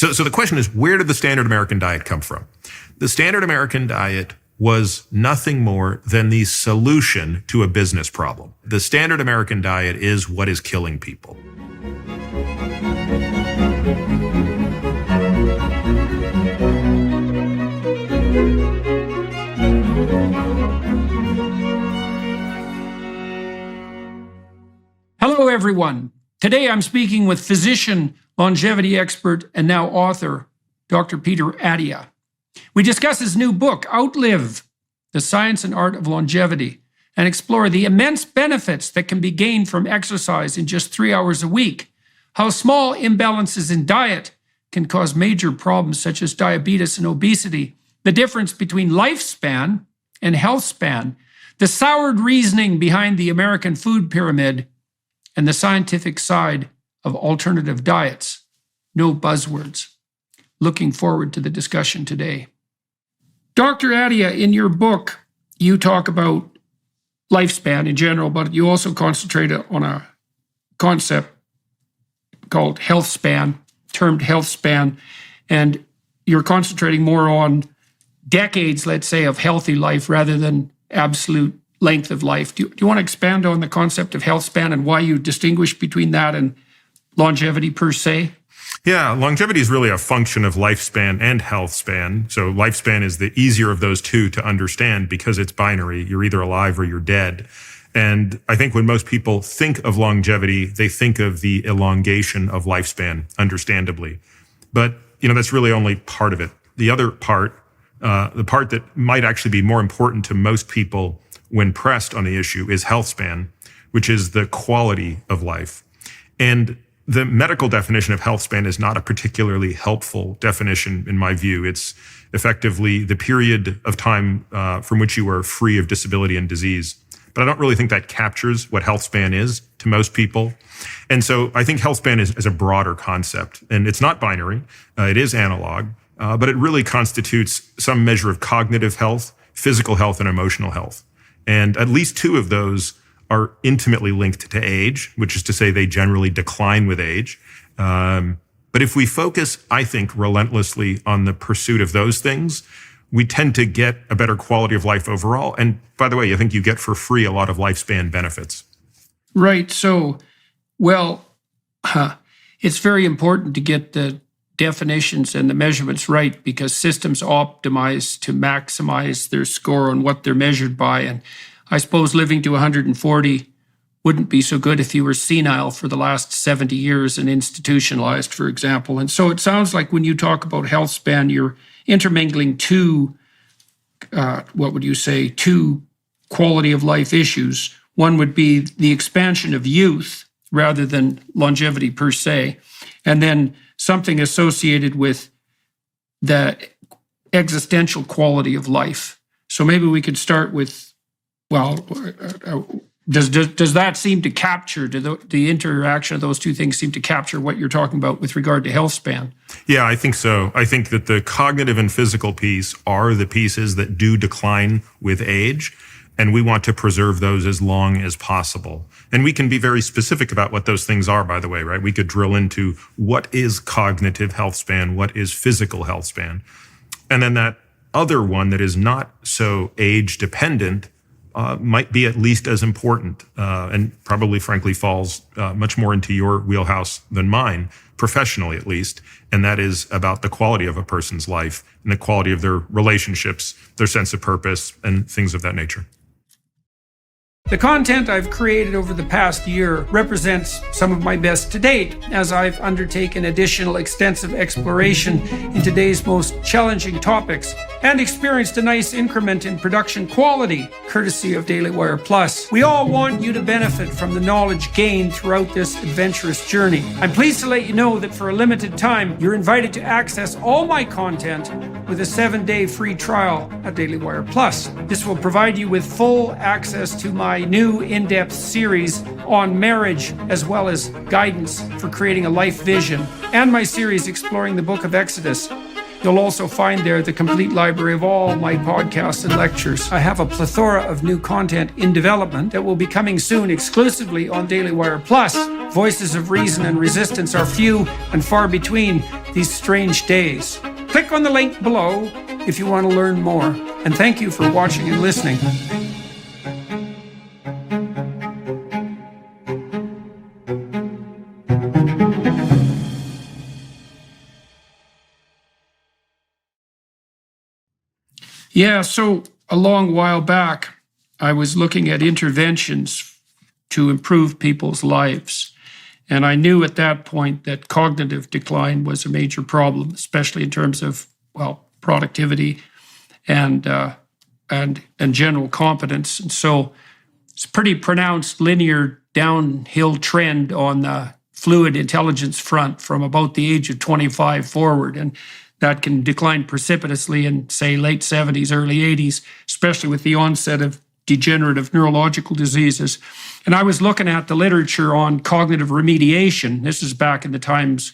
So the question is, where did the standard American diet come from? The standard American diet was nothing more than the solution to a business problem. The standard American diet is what is killing people. Hello, everyone. Today I'm speaking with physician, longevity expert, and now author, Dr. Peter Attia. We discuss his new book, Outlive, The Science and Art of Longevity, and explore the immense benefits that can be gained from exercise in just 3 hours a week, how small imbalances in diet can cause major problems such as diabetes and obesity, the difference between lifespan and health span, the soured reasoning behind the American food pyramid, and the scientific side of alternative diets. No buzzwords. Looking forward to the discussion today. Dr. Attia, in your book, you talk about lifespan in general, but you also concentrate on a concept called health span, termed health span, and you're concentrating more on decades, let's say, of healthy life rather than absolute length of life. Do you want to expand on the concept of health span and why you distinguish between that and longevity per se? Yeah, longevity is really a function of lifespan and health span. So lifespan is the easier of those two to understand because it's binary. You're either alive or you're dead. And I think when most people think of longevity, they think of the elongation of lifespan, understandably. But, that's really only part of it. The other part, the part that might actually be more important to most people when pressed on the issue, is health span, which is the quality of life. And the medical definition of health span is not a particularly helpful definition in my view. It's effectively the period of time from which you are free of disability and disease. But I don't really think that captures what health span is to most people. And so I think health span is a broader concept, and it's not binary. It is analog, but it really constitutes some measure of cognitive health, physical health, and emotional health. And at least two of those are intimately linked to age, which is to say they generally decline with age. But if we focus, I think, relentlessly on the pursuit of those things, we tend to get a better quality of life overall. And by the way, I think you get for free a lot of lifespan benefits. Right. So, it's very important to get the definitions and the measurements right because systems optimize to maximize their score on what they're measured by. And I suppose living to 140 wouldn't be so good if you were senile for the last 70 years and institutionalized, for example. And so it sounds like when you talk about health span, you're intermingling two quality of life issues. One would be the expansion of youth rather than longevity per se. And then something associated with the existential quality of life. So maybe we could start with, does that seem to capture, the interaction of those two things seem to capture what you're talking about with regard to health span? Yeah, I think so. I think that the cognitive and physical piece are the pieces that do decline with age. And we want to preserve those as long as possible. And we can be very specific about what those things are, by the way, right? We could drill into what is cognitive health span, what is physical health span. And then that other one that is not so age dependent might be at least as important and probably, frankly, falls much more into your wheelhouse than mine, professionally at least. And that is about the quality of a person's life and the quality of their relationships, their sense of purpose, and things of that nature. The content I've created over the past year represents some of my best to date, as I've undertaken additional extensive exploration in today's most challenging topics and experienced a nice increment in production quality, courtesy of Daily Wire Plus. We all want you to benefit from the knowledge gained throughout this adventurous journey. I'm pleased to let you know that for a limited time, you're invited to access all my content with a 7-day free trial at Daily Wire Plus. This will provide you with full access to my new in-depth series on marriage, as well as guidance for creating a life vision, and my series exploring the book of Exodus. You'll also find there the complete library of all my podcasts and lectures. I have a plethora of new content in development that will be coming soon exclusively on Daily Wire Plus. Voices of reason and resistance are few and far between, these strange days. Click on the link below if you want to learn more. And thank you for watching and listening. Yeah, so a long while back, I was looking at interventions to improve people's lives. And I knew at that point that cognitive decline was a major problem, especially in terms of, productivity and general competence. And so it's a pretty pronounced linear downhill trend on the fluid intelligence front from about the age of 25 forward. And that can decline precipitously in, say, late 70s, early 80s, especially with the onset of degenerative neurological diseases. And I was looking at the literature on cognitive remediation. This is back in the times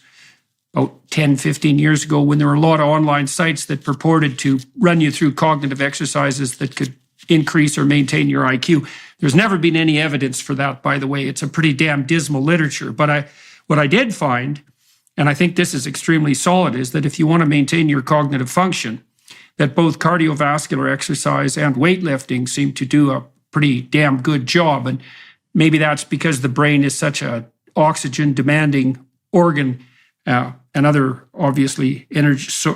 about 10, 15 years ago when there were a lot of online sites that purported to run you through cognitive exercises that could increase or maintain your IQ. There's never been any evidence for that, by the way. It's a pretty damn dismal literature. But what I did find, and I think this is extremely solid, is that if you want to maintain your cognitive function, that both cardiovascular exercise and weightlifting seem to do a pretty damn good job. And maybe that's because the brain is such a oxygen-demanding organ and other, obviously, it's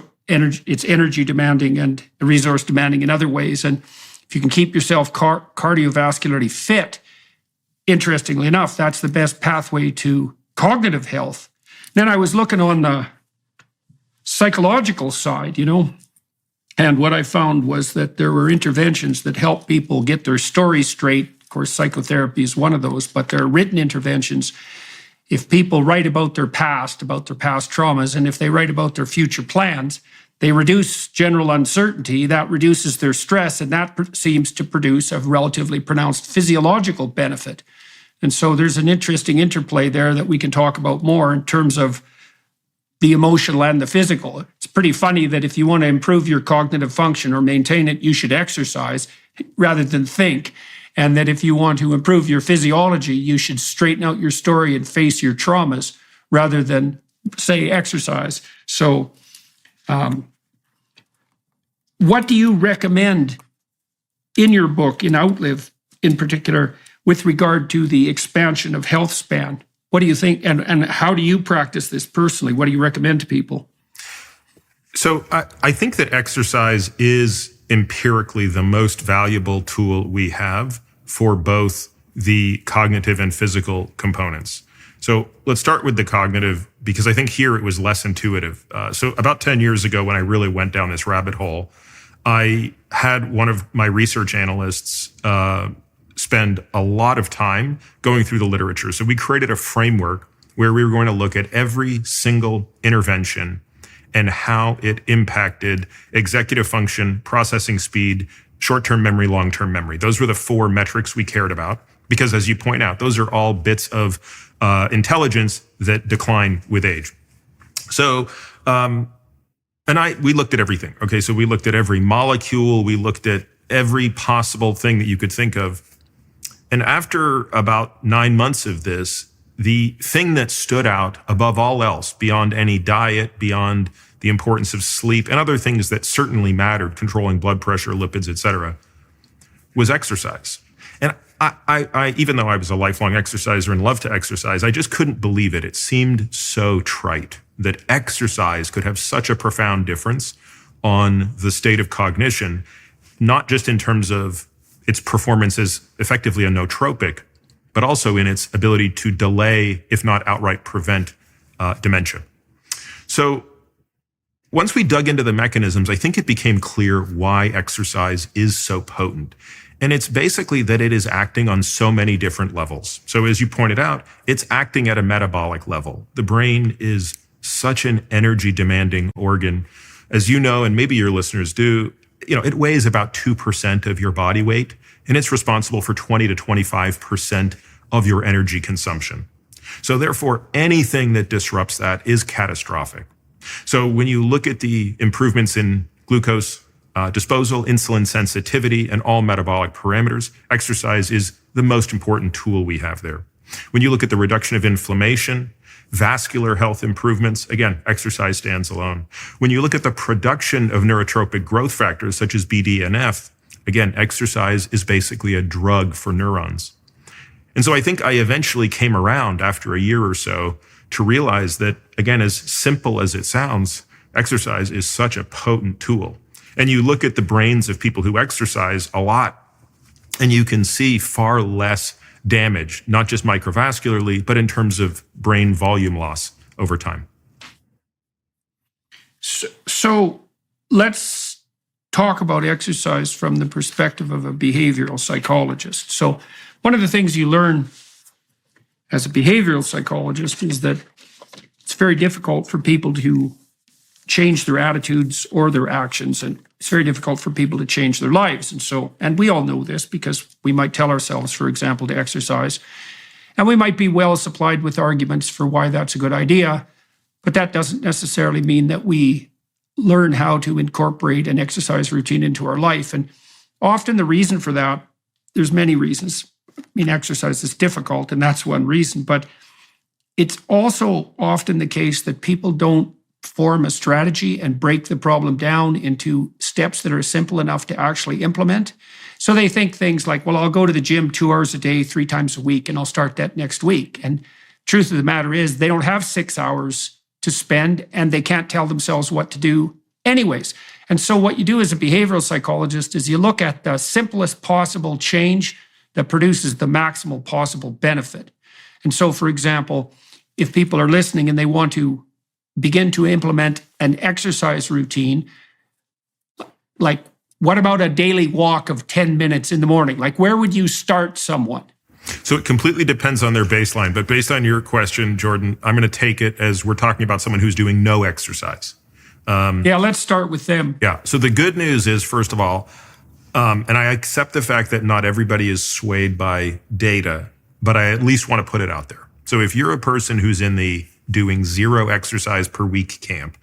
energy-demanding and resource-demanding in other ways. And if you can keep yourself cardiovascularly fit, interestingly enough, that's the best pathway to cognitive health. Then I was looking on the psychological side, and what I found was that there were interventions that help people get their story straight. Of course, psychotherapy is one of those, but there are written interventions. If people write about their past traumas, and if they write about their future plans, they reduce general uncertainty. That reduces their stress, and that seems to produce a relatively pronounced physiological benefit. And so there's an interesting interplay there that we can talk about more in terms of the emotional and the physical. It's pretty funny that if you want to improve your cognitive function or maintain it, you should exercise rather than think. And that if you want to improve your physiology, you should straighten out your story and face your traumas rather than, say, exercise. So what do you recommend in your book, in Outlive in particular, with regard to the expansion of health span? What do you think, and how do you practice this personally? What do you recommend to people? So I think that exercise is empirically the most valuable tool we have for both the cognitive and physical components. So let's start with the cognitive, because I think here it was less intuitive. So about 10 years ago, when I really went down this rabbit hole, I had one of my research analysts spend a lot of time going through the literature. So we created a framework where we were going to look at every single intervention and how it impacted executive function, processing speed, short-term memory, long-term memory. Those were the four metrics we cared about because, as you point out, those are all bits of intelligence that decline with age. So, we looked at everything. Okay, so we looked at every molecule, we looked at every possible thing that you could think of. And after about 9 months of this, the thing that stood out above all else, beyond any diet, beyond the importance of sleep and other things that certainly mattered, controlling blood pressure, lipids, et cetera, was exercise. And I even though I was a lifelong exerciser and loved to exercise, I just couldn't believe it. It seemed so trite that exercise could have such a profound difference on the state of cognition, not just in terms of its performance as effectively a nootropic, but also in its ability to delay, if not outright prevent, dementia. So once we dug into the mechanisms, I think it became clear why exercise is so potent. And it's basically that it is acting on so many different levels. So as you pointed out, it's acting at a metabolic level. The brain is such an energy-demanding organ. As you know, and maybe your listeners do, it weighs about 2% of your body weight, and it's responsible for 20 to 25% of your energy consumption. So therefore, anything that disrupts that is catastrophic. So when you look at the improvements in glucose disposal, insulin sensitivity, and all metabolic parameters, exercise is the most important tool we have there. When you look at the reduction of inflammation, vascular health improvements, again, exercise stands alone. When you look at the production of neurotropic growth factors such as BDNF, again, exercise is basically a drug for neurons. And so I think I eventually came around after a year or so to realize that, again, as simple as it sounds, exercise is such a potent tool. And you look at the brains of people who exercise a lot, and you can see far less damage, not just microvascularly, but in terms of brain volume loss over time. So let's talk about exercise from the perspective of a behavioral psychologist. So one of the things you learn as a behavioral psychologist is that it's very difficult for people to change their attitudes or their actions, and it's very difficult for people to change their lives. And we all know this because we might tell ourselves, for example, to exercise, and we might be well supplied with arguments for why that's a good idea, but that doesn't necessarily mean that we learn how to incorporate an exercise routine into our life. And often the reason for that, there's many reasons. I mean, exercise is difficult, and that's one reason, but it's also often the case that people don't form a strategy and break the problem down into steps that are simple enough to actually implement. So they think things like, well, I'll go to the gym 2 hours a day, 3 times a week, and I'll start that next week. And truth of the matter is they don't have 6 hours to spend, and they can't tell themselves what to do anyways. And so what you do as a behavioral psychologist is you look at the simplest possible change that produces the maximal possible benefit. And so, for example, if people are listening and they want to begin to implement an exercise routine, like what about a daily walk of 10 minutes in the morning? Like, where would you start someone? So it completely depends on their baseline. But based on your question, Jordan, I'm going to take it as we're talking about someone who's doing no exercise. Yeah, let's start with them. Yeah. So the good news is, first of all, and I accept the fact that not everybody is swayed by data, but I at least want to put it out there. So if you're a person who's in the doing 0 exercise per week camp,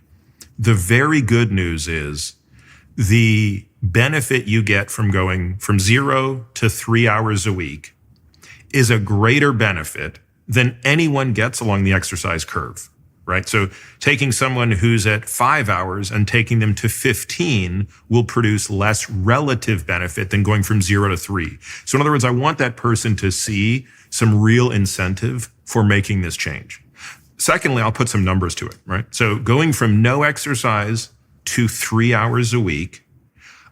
the very good news is the benefit you get from going from 0 to 3 hours a week is a greater benefit than anyone gets along the exercise curve, right? So taking someone who's at 5 hours and taking them to 15 will produce less relative benefit than going from 0 to 3. So in other words, I want that person to see some real incentive for making this change. Secondly, I'll put some numbers to it, right? So going from no exercise to 3 hours a week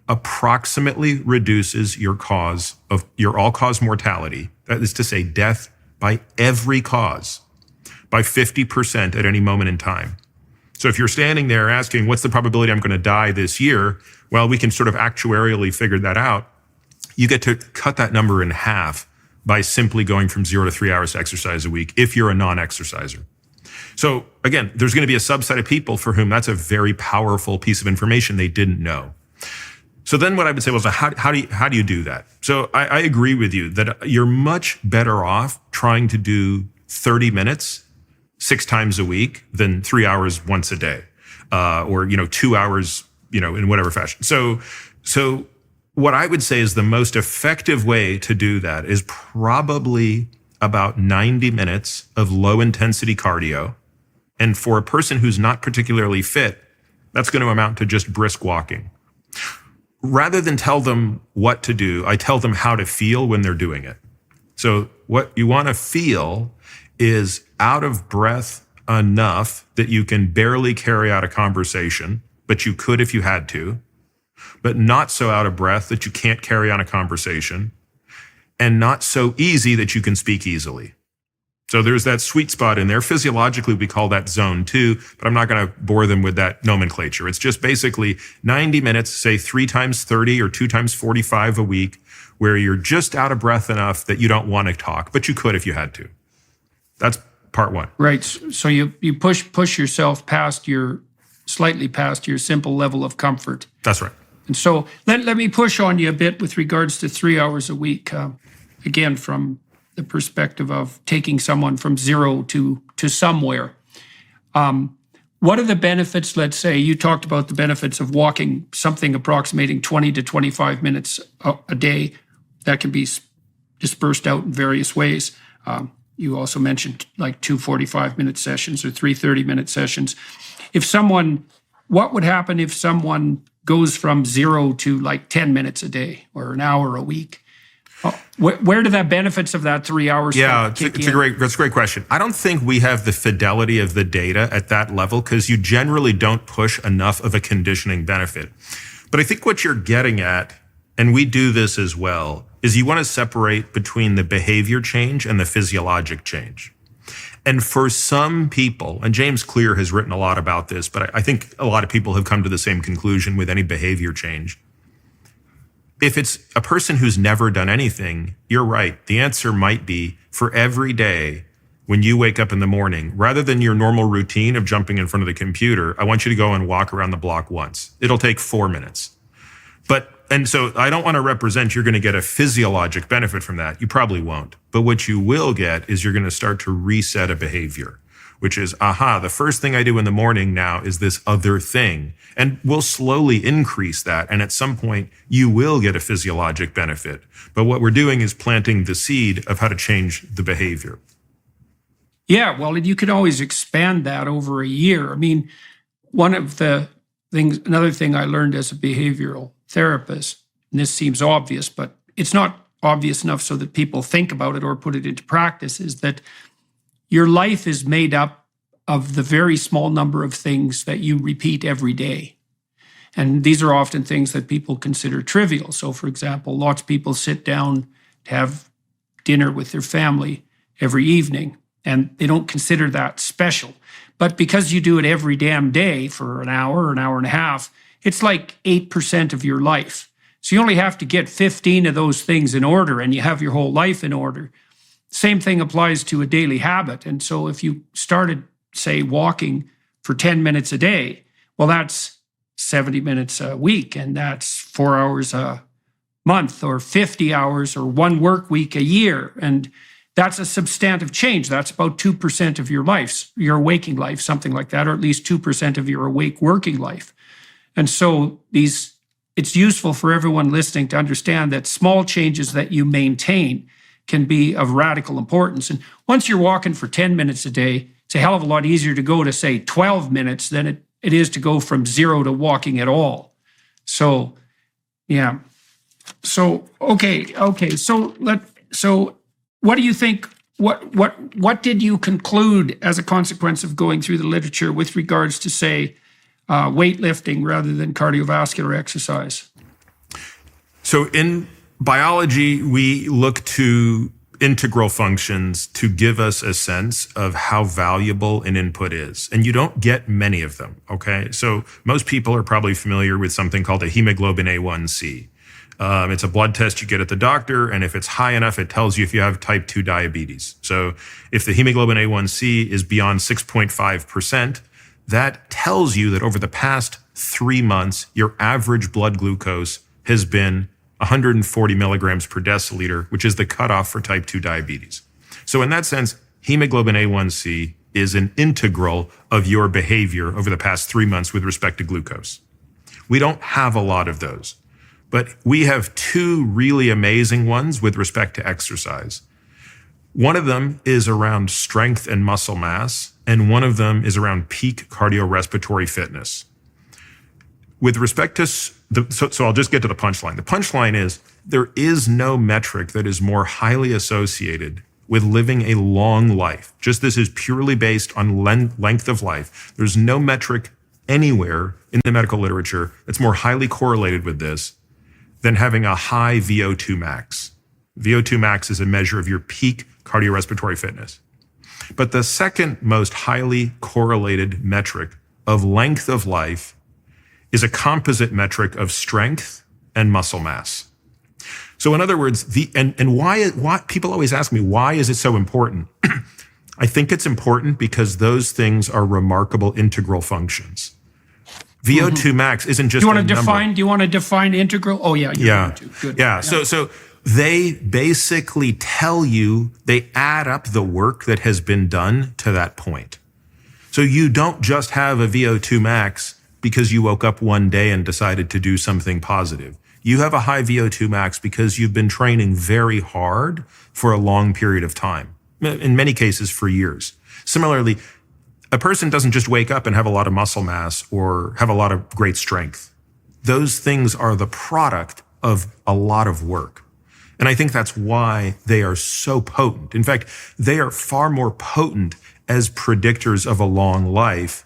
approximately reduces your all-cause mortality, that is to say death by every cause, by 50% at any moment in time. So if you're standing there asking, what's the probability I'm going to die this year? Well, we can sort of actuarially figure that out. You get to cut that number in half by simply going from 0 to 3 hours to exercise a week if you're a non-exerciser. So again, there's going to be a subset of people for whom that's a very powerful piece of information they didn't know. So then what I would say was, how do you do that? So I agree with you that you're much better off trying to do 30 minutes 6 times a week than 3 hours once a day, or 2 hours, in whatever fashion. So what I would say is the most effective way to do that is probably about 90 minutes of low intensity cardio. And for a person who's not particularly fit, that's going to amount to just brisk walking. Rather than tell them what to do, I tell them how to feel when they're doing it. So what you want to feel is out of breath enough that you can barely carry out a conversation, but you could if you had to, but not so out of breath that you can't carry on a conversation, and not so easy that you can speak easily. So there's that sweet spot in there. Physiologically, we call that zone 2, but I'm not going to bore them with that nomenclature. It's just basically 90 minutes, say 3 times 30 or 2 times 45 a week, where you're just out of breath enough that you don't want to talk, but you could if you had to. That's part 1. Right. So you push yourself slightly past your simple level of comfort. That's right. And so let me push on you a bit with regards to 3 hours a week. Again, from the perspective of taking someone from 0 to somewhere. What are the benefits? Let's say you talked about the benefits of walking something approximating 20 to 25 minutes a day. That can be dispersed out in various ways. you also mentioned like 2 45-minute sessions or 3 30-minute sessions. What would happen if someone goes from 0 to like 10 minutes a day or an hour a week? Where do the benefits of that 3 hours? Yeah, that's a great question. I don't think we have the fidelity of the data at that level because you generally don't push enough of a conditioning benefit. But I think what you're getting at, and we do this as well, is you want to separate between the behavior change and the physiologic change. And for some people, and James Clear has written a lot about this, but I think a lot of people have come to the same conclusion with any behavior change. If it's a person who's never done anything, you're right. The answer might be for every day when you wake up in the morning, rather than your normal routine of jumping in front of the computer, I want you to go and walk around the block once. It'll take 4 minutes. And so I don't want to represent you're going to get a physiologic benefit from that. You probably won't. But what you will get is you're going to start to reset a behavior, which is, the first thing I do in the morning now is this other thing. And we'll slowly increase that. And at some point, you will get a physiologic benefit. But what we're doing is planting the seed of how to change the behavior. Yeah, well, you could always expand that over a year. I mean, another thing I learned as a behavioral therapist, and this seems obvious, but it's not obvious enough so that people think about it or put it into practice, is that your life is made up of the very small number of things that you repeat every day. And these are often things that people consider trivial. So, for example, lots of people sit down to have dinner with their family every evening, and they don't consider that special. But because you do it every damn day for an hour and a half, it's like 8% of your life. So you only have to get 15 of those things in order, and you have your whole life in order. Same thing applies to a daily habit. And so if you started, say, walking for 10 minutes a day, well, that's 70 minutes a week, and that's 4 hours a month, or 50 hours, or 1 work week a year. And that's a substantive change. That's about 2% of your life, your waking life, something like that, or at least 2% of your awake working life. And so it's useful for everyone listening to understand that small changes that you maintain can be of radical importance. And once you're walking for 10 minutes a day, it's a hell of a lot easier to go to, say, 12 minutes than it is to go from 0 to walking at all. So, yeah. So, okay. So what do you think, what did you conclude as a consequence of going through the literature with regards to, say, weightlifting rather than cardiovascular exercise? So in biology, we look to integral functions to give us a sense of how valuable an input is. And you don't get many of them, okay? So most people are probably familiar with something called a hemoglobin A1C. It's a blood test you get at the doctor, and if it's high enough, it tells you if you have type 2 diabetes. So if the hemoglobin A1C is beyond 6.5%, that tells you that over the past 3 months, your average blood glucose has been 140 milligrams per deciliter, which is the cutoff for type 2 diabetes. So in that sense, hemoglobin A1C is an integral of your behavior over the past 3 months with respect to glucose. We don't have a lot of those, but we have 2 really amazing ones with respect to exercise. One of them is around strength and muscle mass, and one of them is around peak cardiorespiratory fitness. With respect to, so I'll just get to the punchline. The punchline is there is no metric that is more highly associated with living a long life. Just this is purely based on length of life. There's no metric anywhere in the medical literature that's more highly correlated with this than having a high VO2 max. VO2 max is a measure of your peak cardiorespiratory fitness. But the second most highly correlated metric of length of life is a composite metric of strength and muscle mass. So in other words, why people always ask me, why is it so important? I think it's important because those things are remarkable integral functions. VO2 max isn't just do you want to define integral? Oh yeah. Yeah. Good. Yeah. So they basically tell you, they add up the work that has been done to that point. So you don't just have a VO2 max because you woke up one day and decided to do something positive. You have a high VO2 max because you've been training very hard for a long period of time. in many cases for years. Similarly, a person doesn't just wake up and have a lot of muscle mass or have a lot of great strength. Those things are the product of a lot of work. And I think that's why they are so potent. In fact, they are far more potent as predictors of a long life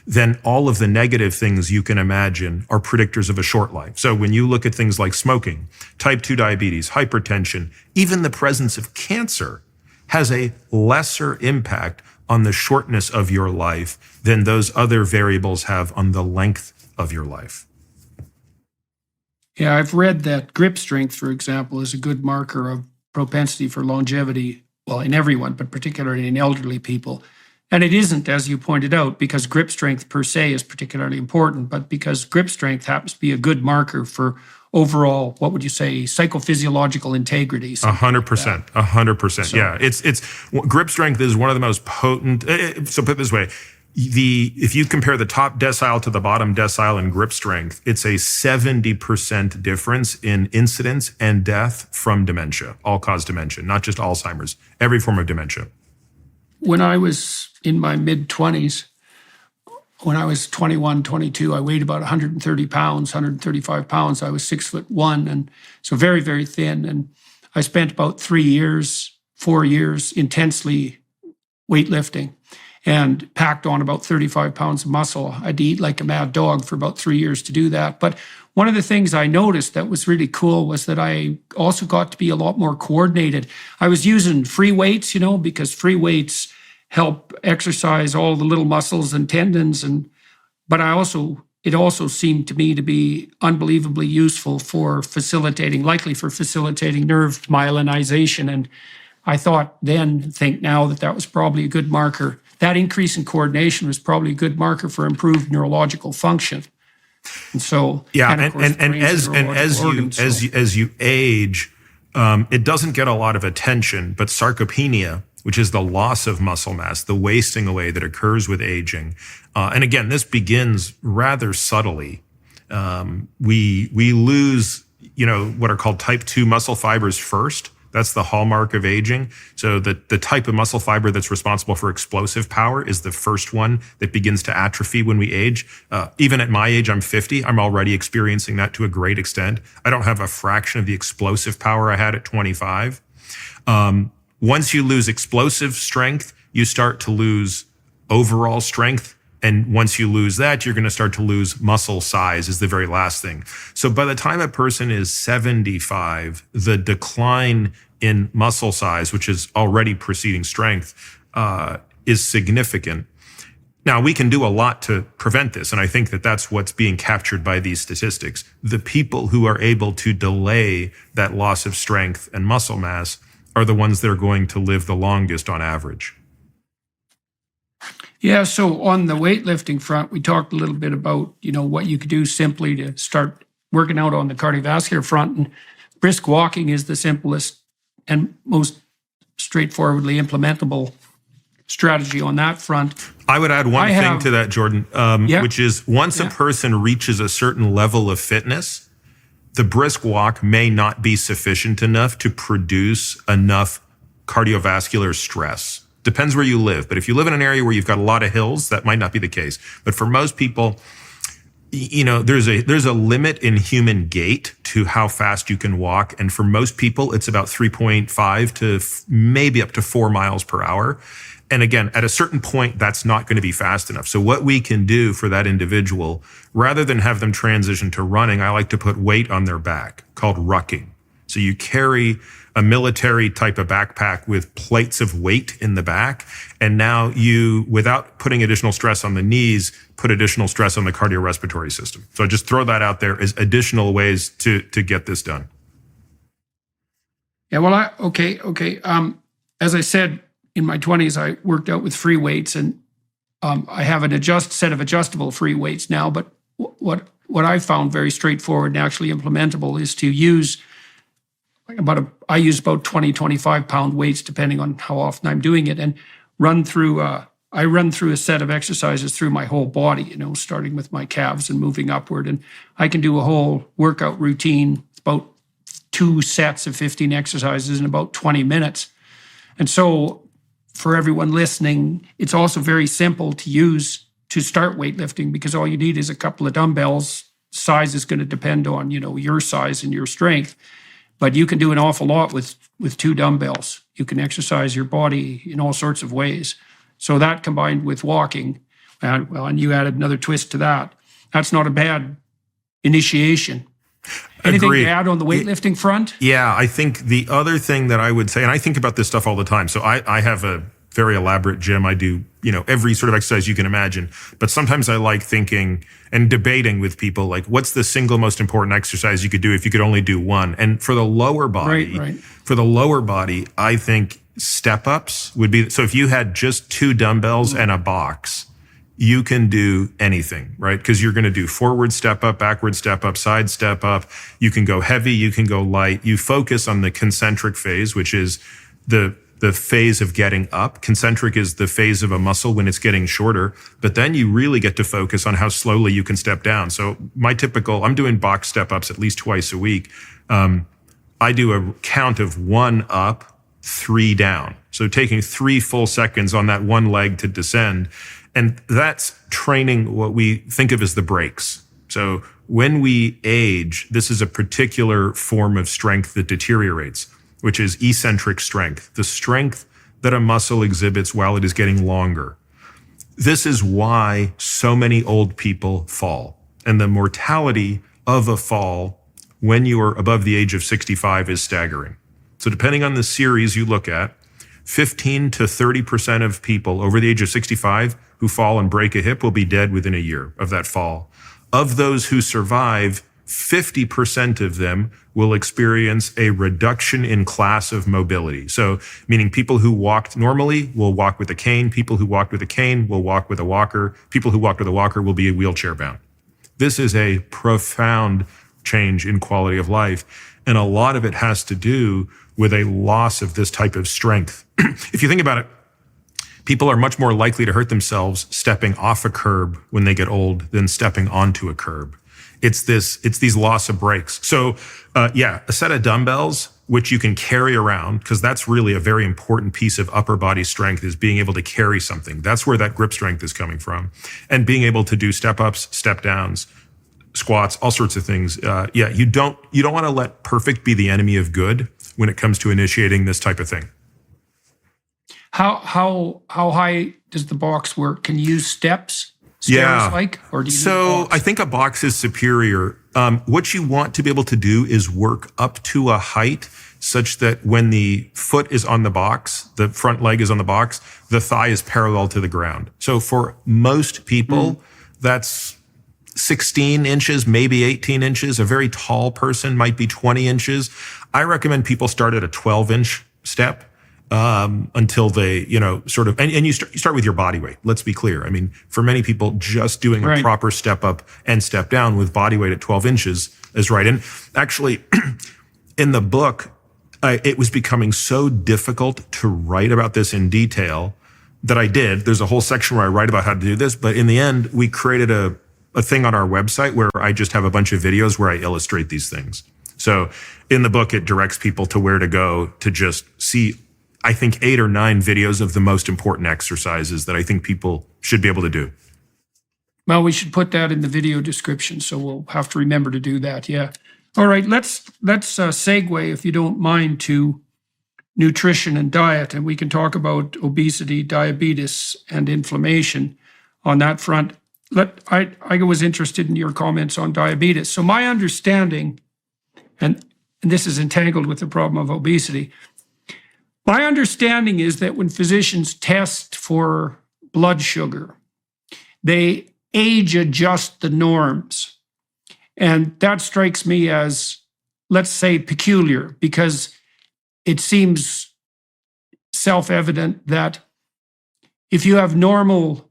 than all of the negative things you can imagine are predictors of a short life. So when you look at things like smoking, type 2 diabetes, hypertension, even the presence of cancer has a lesser impact on the shortness of your life than those other variables have on the length of your life. Yeah, I've read that grip strength, for example, is a good marker of propensity for longevity, well, in everyone, but particularly in elderly people. And it isn't, as you pointed out, because grip strength per se is particularly important, but because grip strength happens to be a good marker for overall, what would you say, psychophysiological integrity. 100%. 100%. So, yeah. It's grip strength is one of the most potent. So put it this way. If you compare the top decile to the bottom decile in grip strength, it's a 70% difference in incidence and death from dementia, all-cause dementia, not just Alzheimer's, every form of dementia. When I was in my mid-20s, when I was 21, 22, I weighed about 130 pounds, 135 pounds. I was 6'1", and so very, very thin. And I spent about 4 years intensely weightlifting and packed on about 35 pounds of muscle. I'd eat like a mad dog for about 3 years to do that. But one of the things I noticed that was really cool was that I also got to be a lot more coordinated. I was using free weights, because free weights help exercise all the little muscles and tendons. But it also seemed to me to be unbelievably useful for facilitating nerve myelinization. And I think now that was probably a good marker. That increase in coordination was probably a good marker for improved neurological function. And so, as you age, it doesn't get a lot of attention, but sarcopenia, which is the loss of muscle mass, the wasting away that occurs with aging. And again, this begins rather subtly. We lose, what are called type 2 muscle fibers first. That's the hallmark of aging. So the type of muscle fiber that's responsible for explosive power is the first one that begins to atrophy when we age. Even at my age, I'm 50, I'm already experiencing that to a great extent. I don't have a fraction of the explosive power I had at 25. Once you lose explosive strength, you start to lose overall strength. And once you lose that, you're going to start to lose muscle size is the very last thing. So by the time a person is 75, the decline in muscle size, which is already preceding strength, is significant. Now, we can do a lot to prevent this, and I think that that's what's being captured by these statistics. The people who are able to delay that loss of strength and muscle mass are the ones that are going to live the longest on average. Yeah, so on the weightlifting front, we talked a little bit about, what you could do simply to start working out on the cardiovascular front. And brisk walking is the simplest and most straightforwardly implementable strategy on that front. I would add one thing to that, Jordan, which is once a person reaches a certain level of fitness, the brisk walk may not be sufficient enough to produce enough cardiovascular stress. Depends where you live. But if you live in an area where you've got a lot of hills, that might not be the case. But for most people, there's a limit in human gait to how fast you can walk. And for most people, it's about 3.5 to maybe up to 4 miles per hour. And again, at a certain point, that's not going to be fast enough. So what we can do for that individual, rather than have them transition to running, I like to put weight on their back called rucking. So you carry a military type of backpack with plates of weight in the back. And now you, without putting additional stress on the knees, put additional stress on the cardiorespiratory system. So I just throw that out there as additional ways to get this done. Yeah, well, okay. As I said, in my 20s, I worked out with free weights, and I have a set of adjustable free weights now. But what I found very straightforward and actually implementable is to use I use about 20, 25 pound weights, depending on how often I'm doing it, and I run through a set of exercises through my whole body, starting with my calves and moving upward. And I can do a whole workout routine, about 2 sets of 15 exercises in about 20 minutes. And so for everyone listening, it's also very simple to use to start weightlifting because all you need is a couple of dumbbells. Size is going to depend on, your size and your strength, but you can do an awful lot with 2 dumbbells. You can exercise your body in all sorts of ways. So that combined with walking, and you added another twist to that. That's not a bad initiation. Anything Agreed. to add on the weightlifting front? Yeah, I think the other thing that I would say, and I think about this stuff all the time. So I have a very elaborate gym. I do, every sort of exercise you can imagine. But sometimes I like thinking and debating with people, like, what's the single most important exercise you could do if you could only do one? And for the lower body, I think step ups would be, so if you had just 2 dumbbells and a box, you can do anything, right? Because you're going to do forward step up, backward step up, side step up. You can go heavy, you can go light. You focus on the concentric phase, which is the phase of getting up. Concentric is the phase of a muscle when it's getting shorter, but then you really get to focus on how slowly you can step down. So I'm doing box step ups at least twice a week. I do a count of 1 up, 3 down. So taking 3 full seconds on that one leg to descend. And that's training what we think of as the brakes. So when we age, this is a particular form of strength that deteriorates, which is eccentric strength, the strength that a muscle exhibits while it is getting longer. This is why so many old people fall. And the mortality of a fall when you are above the age of 65 is staggering. So depending on the series you look at, 15 to 30% of people over the age of 65 who fall and break a hip will be dead within a year of that fall. Of those who survive, 50% of them will experience a reduction in class of mobility. So meaning people who walked normally will walk with a cane. People who walked with a cane will walk with a walker. People wheelchair walked with a walker will be wheelchair bound. This is a profound change in quality of life. And a lot of it has to do with a loss of this type of strength. If you think about it, people are much more likely to hurt themselves stepping off a curb when they get old than stepping onto a curb. It's these loss of brakes. So a set of dumbbells, which you can carry around, because that's really a very important piece of upper body strength, is being able to carry something. That's where that grip strength is coming from. And being able to do step ups, step downs, squats, all sorts of things. You don't want to let perfect be the enemy of good when it comes to initiating this type of thing. How high does the box work? Can you use steps? Stairs or do you So I think a box is superior. What you want to be able to do is work up to a height such that when the foot is on the box, the front leg is on the box, the thigh is parallel to the ground. So for most people, that's 16 inches, maybe 18 inches. A very tall person might be 20 inches. I recommend people start at a 12-inch step. Until they, sort of, and you start with your body weight. Let's be clear. I mean, for many people, just doing a proper step up and step down with body weight at 12 inches is right. And actually, in the book, it was becoming so difficult to write about this in detail that I did. There's a whole section where I write about how to do this, but in the end, we created a thing on our website where I just have a bunch of videos where I illustrate these things. So in the book, it directs people to where to go to just see, I think, 8 or 9 videos of the most important exercises that I think people should be able to do. Well, we should put that in the video description, so we'll have to remember to do that. Yeah. All right. Let's segue, if you don't mind, to nutrition and diet, and we can talk about obesity, diabetes, and inflammation on that front. I was interested in your comments on diabetes. So my understanding, and this is entangled with the problem of obesity. My understanding is that when physicians test for blood sugar, they age adjust the norms. And that strikes me as, let's say, peculiar, because it seems self-evident that if you have normal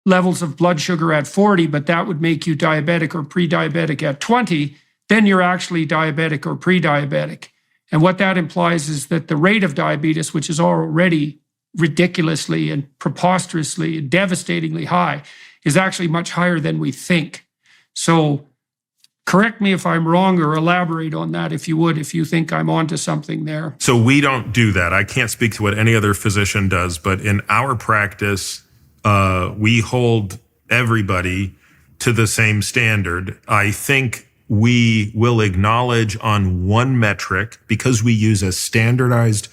levels of blood sugar at 40, but that would make you diabetic or pre-diabetic at 20, then you're actually diabetic or pre-diabetic. And what that implies is that the rate of diabetes, which is already ridiculously and preposterously and devastatingly high, is actually much higher than we think. So Correct me if I'm wrong, or elaborate on that if you would, if you think I'm onto something there. So we don't do that. I can't speak to what any other physician does, but in our practice, we hold everybody to the same standard. I think we will acknowledge on one metric, because we use a standardized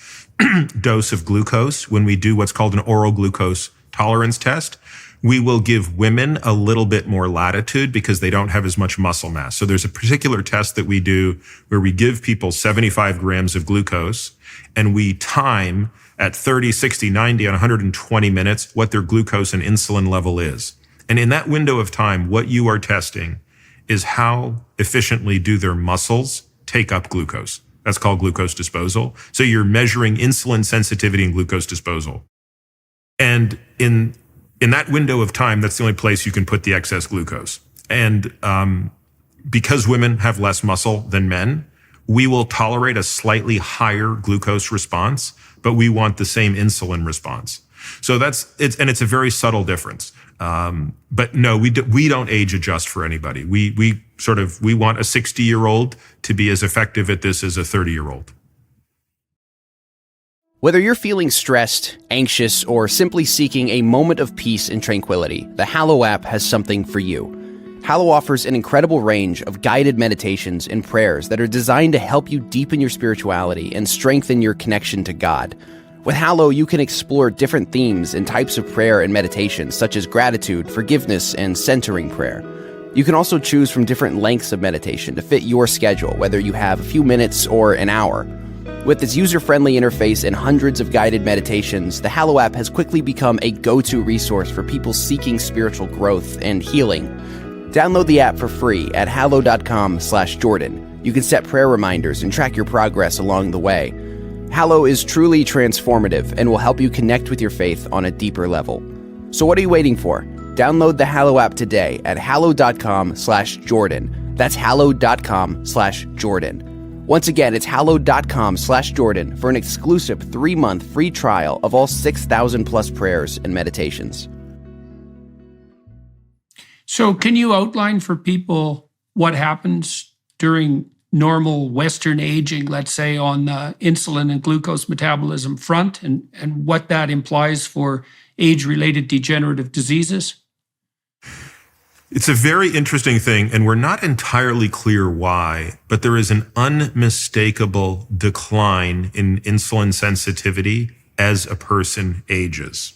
dose of glucose when we do what's called an oral glucose tolerance test. We will give women a little bit more latitude because they don't have as much muscle mass. So there's a particular test that we do where we give people 75 grams of glucose and we time at 30, 60, 90, and 120 minutes what their glucose and insulin level is. And in that window of time, what you are testing is how efficiently do their muscles take up glucose. That's called glucose disposal. So you're measuring insulin sensitivity and glucose disposal. And in that window of time, that's the only place you can put the excess glucose. And because women have less muscle than men, we will tolerate a slightly higher glucose response, but we want the same insulin response. So it's a very subtle difference. But no, we don't age adjust for anybody. We want a 60-year-old to be as effective at this as a 30-year-old. Whether you're feeling stressed, anxious, or simply seeking a moment of peace and tranquility, the Hallow app has something for you. Hallow offers an incredible range of guided meditations and prayers that are designed to help you deepen your spirituality and strengthen your connection to God. With Hallow, you can explore different themes and types of prayer and meditation, such as gratitude, forgiveness, and centering prayer. You can also choose from different lengths of meditation to fit your schedule, whether you have a few minutes or an hour. With its user-friendly interface and hundreds of guided meditations, the Hallow app has quickly become a go-to resource for people seeking spiritual growth and healing. Download the app for free at hallow.com/Jordan. You can set prayer reminders and track your progress along the way. Hallow is truly transformative and will help you connect with your faith on a deeper level. So what are you waiting for? Download the Hallow app today at hallow.com/Jordan. That's hallow.com/Jordan. Once again, it's hallow.com/Jordan for an exclusive 3-month free trial of all 6,000 plus prayers and meditations. So can you outline for people what happens during normal Western aging, let's say on the insulin and glucose metabolism front, and what that implies for age-related degenerative diseases? It's a very interesting thing, and we're not entirely clear why, but there is an unmistakable decline in insulin sensitivity as a person ages.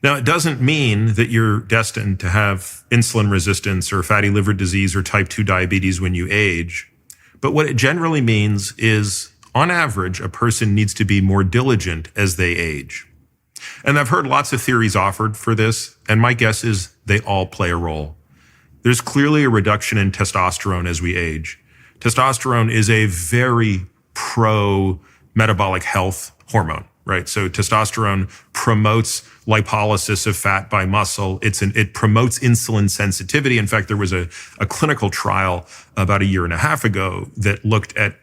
Now, it doesn't mean that you're destined to have insulin resistance or fatty liver disease or type 2 diabetes when you age, but what it generally means is, on average, a person needs to be more diligent as they age. And I've heard lots of theories offered for this, and my guess is they all play a role. There's clearly a reduction in testosterone as we age. Testosterone is a very pro-metabolic health hormone, right? So testosterone promotes lipolysis of fat by muscle. It promotes insulin sensitivity. In fact, there was a clinical trial about 1.5 years ago that looked at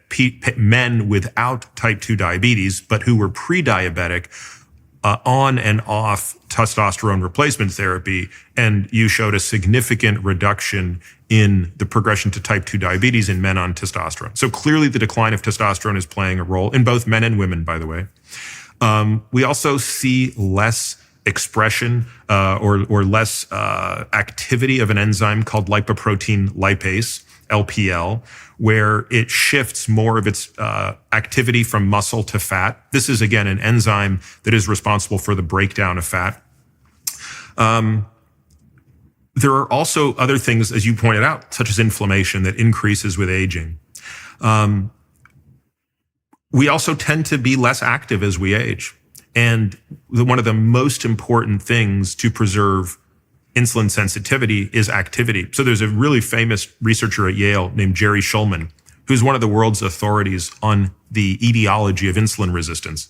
men without type 2 diabetes, but who were pre-diabetic, on and off testosterone replacement therapy, and you showed a significant reduction in the progression to type 2 diabetes in men on testosterone. So clearly the decline of testosterone is playing a role in both men and women, by the way. We also see less expression or less activity of an enzyme called lipoprotein lipase, LPL, where it shifts more of its activity from muscle to fat. This is, again, an enzyme that is responsible for the breakdown of fat. There are also other things, as you pointed out, such as inflammation that increases with aging. We also tend to be less active as we age. And one of the most important things to preserve insulin sensitivity is activity. So there's a really famous researcher at Yale named Jerry Shulman, who's one of the world's authorities on the etiology of insulin resistance.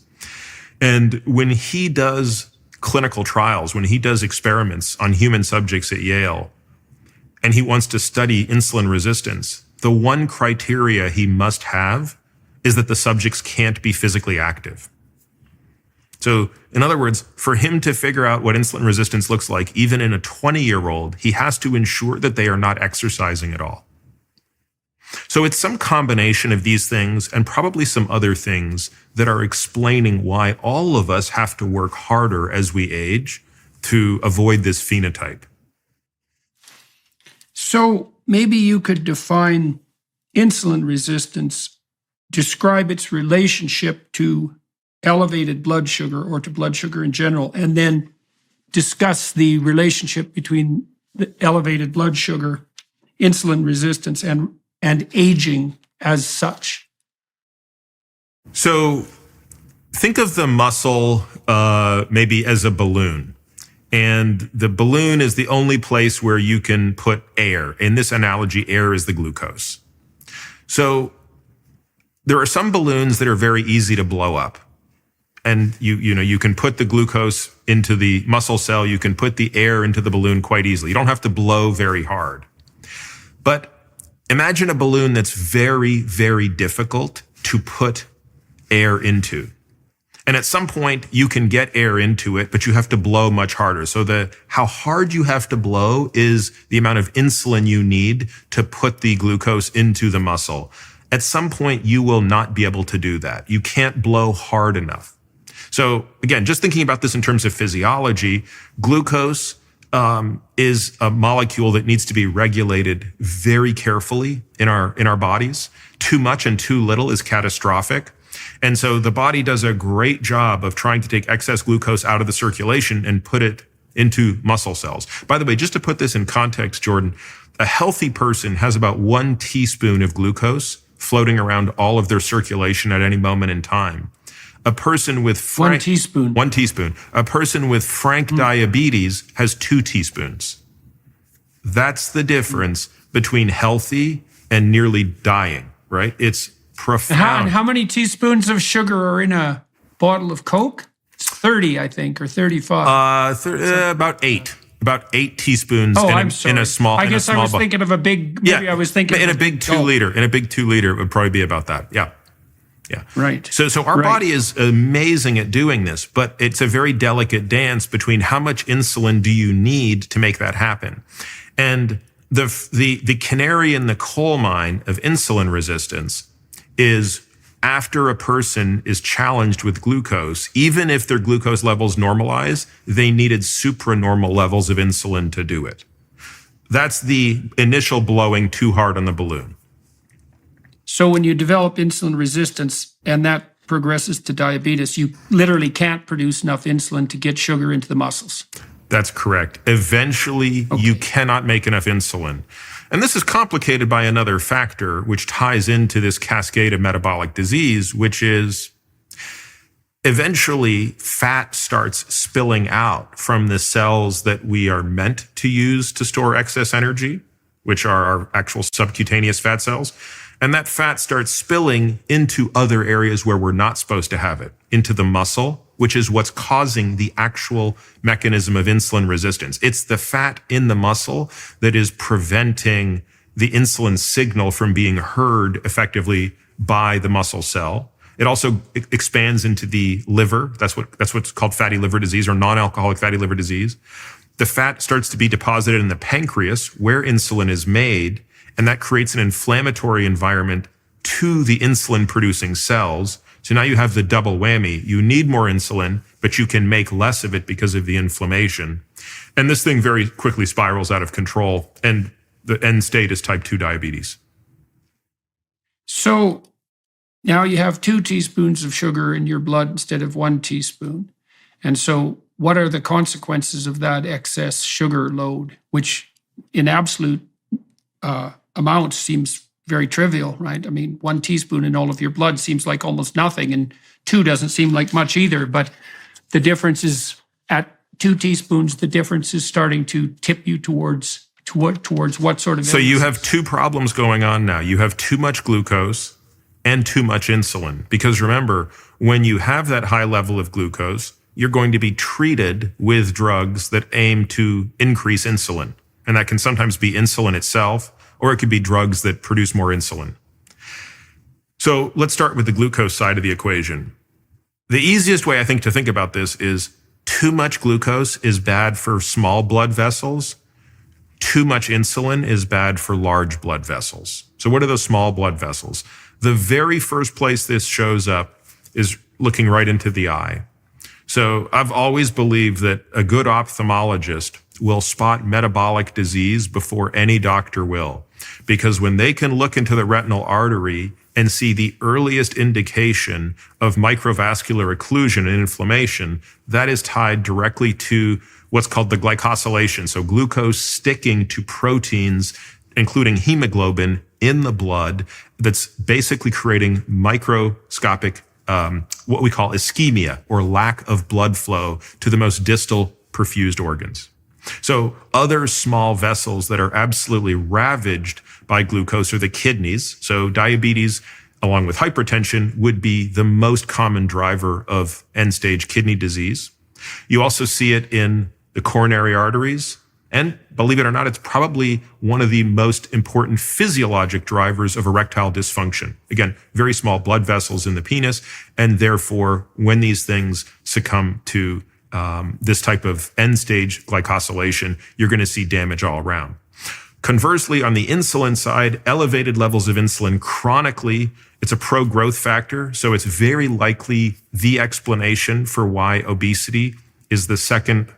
And when he does clinical trials, when he does experiments on human subjects at Yale, and he wants to study insulin resistance, the one criteria he must have is that the subjects can't be physically active. So in other words, for him to figure out what insulin resistance looks like, even in a 20-year-old, he has to ensure that they are not exercising at all. So it's some combination of these things and probably some other things that are explaining why all of us have to work harder as we age to avoid this phenotype. So maybe you could define insulin resistance, describe its relationship to elevated blood sugar or to blood sugar in general, and then discuss the relationship between the elevated blood sugar, insulin resistance, and aging as such. So think of the muscle maybe as a balloon. And the balloon is the only place where you can put air. In this analogy, air is the glucose. So there are some balloons that are very easy to blow up. And you can put the glucose into the muscle cell, you can put the air into the balloon quite easily. You don't have to blow very hard. But imagine a balloon that's very, very difficult to put air into. And at some point you can get air into it, but you have to blow much harder. So how hard you have to blow is the amount of insulin you need to put the glucose into the muscle. At some point you will not be able to do that. You can't blow hard enough. So again, just thinking about this in terms of physiology, glucose is a molecule that needs to be regulated very carefully in our bodies. Too much and too little is catastrophic. And so the body does a great job of trying to take excess glucose out of the circulation and put it into muscle cells. By the way, just to put this in context, Jordan, a healthy person has about 1 teaspoon of glucose floating around all of their circulation at any moment in time. A person with 1 teaspoon. 1 teaspoon. A person with frank diabetes has 2 teaspoons. That's the difference between healthy and nearly dying, right? It's profound. And how many teaspoons of sugar are in a bottle of Coke? It's 30, I think, or 35. About 8. About 8 teaspoons in a small. I guess I was thinking of a big. Maybe I was thinking in a big 2 liter. In a big 2 liter, it would probably be about that. Yeah. Yeah. Right. So our body is amazing at doing this, but it's a very delicate dance between how much insulin do you need to make that happen. And the canary in the coal mine of insulin resistance is after a person is challenged with glucose, even if their glucose levels normalize, they needed supranormal levels of insulin to do it. That's the initial blowing too hard on the balloon. So when you develop insulin resistance and that progresses to diabetes, you literally can't produce enough insulin to get sugar into the muscles. That's correct. Eventually, you cannot make enough insulin. And this is complicated by another factor, which ties into this cascade of metabolic disease, which is eventually fat starts spilling out from the cells that we are meant to use to store excess energy, which are our actual subcutaneous fat cells. And that fat starts spilling into other areas where we're not supposed to have it, into the muscle, which is what's causing the actual mechanism of insulin resistance. It's the fat in the muscle that is preventing the insulin signal from being heard effectively by the muscle cell. It also expands into the liver. That's what's called fatty liver disease or non-alcoholic fatty liver disease. The fat starts to be deposited in the pancreas where insulin is made, and that creates an inflammatory environment to the insulin-producing cells. So now you have the double whammy. You need more insulin, but you can make less of it because of the inflammation. And this thing very quickly spirals out of control, and the end state is type 2 diabetes. So now you have 2 teaspoons of sugar in your blood instead of 1 teaspoon. And so what are the consequences of that excess sugar load, which in absolute amounts seems very trivial, right? I mean, 1 teaspoon in all of your blood seems like almost nothing, and 2 doesn't seem like much either. But the difference is at 2 teaspoons, the difference is starting to tip you towards what sort of So you illnesses? have 2 problems going on now. You have too much glucose and too much insulin. Because remember, when you have that high level of glucose, you're going to be treated with drugs that aim to increase insulin. And that can sometimes be insulin itself, or it could be drugs that produce more insulin. So let's start with the glucose side of the equation. The easiest way, I think, to think about this is too much glucose is bad for small blood vessels. Too much insulin is bad for large blood vessels. So what are those small blood vessels? The very first place this shows up is looking right into the eye. So I've always believed that a good ophthalmologist will spot metabolic disease before any doctor will, because when they can look into the retinal artery and see the earliest indication of microvascular occlusion and inflammation, that is tied directly to what's called the glycosylation. So glucose sticking to proteins, including hemoglobin in the blood, that's basically creating microscopic what we call ischemia, or lack of blood flow to the most distal perfused organs. So other small vessels that are absolutely ravaged by glucose are the kidneys. So diabetes, along with hypertension, would be the most common driver of end-stage kidney disease. You also see it in the coronary arteries. And believe it or not, it's probably one of the most important physiologic drivers of erectile dysfunction. Again, very small blood vessels in the penis. And therefore, when these things succumb to this type of end-stage glycosylation, you're going to see damage all around. Conversely, on the insulin side, elevated levels of insulin chronically, it's a pro-growth factor. So it's very likely the explanation for why obesity is the second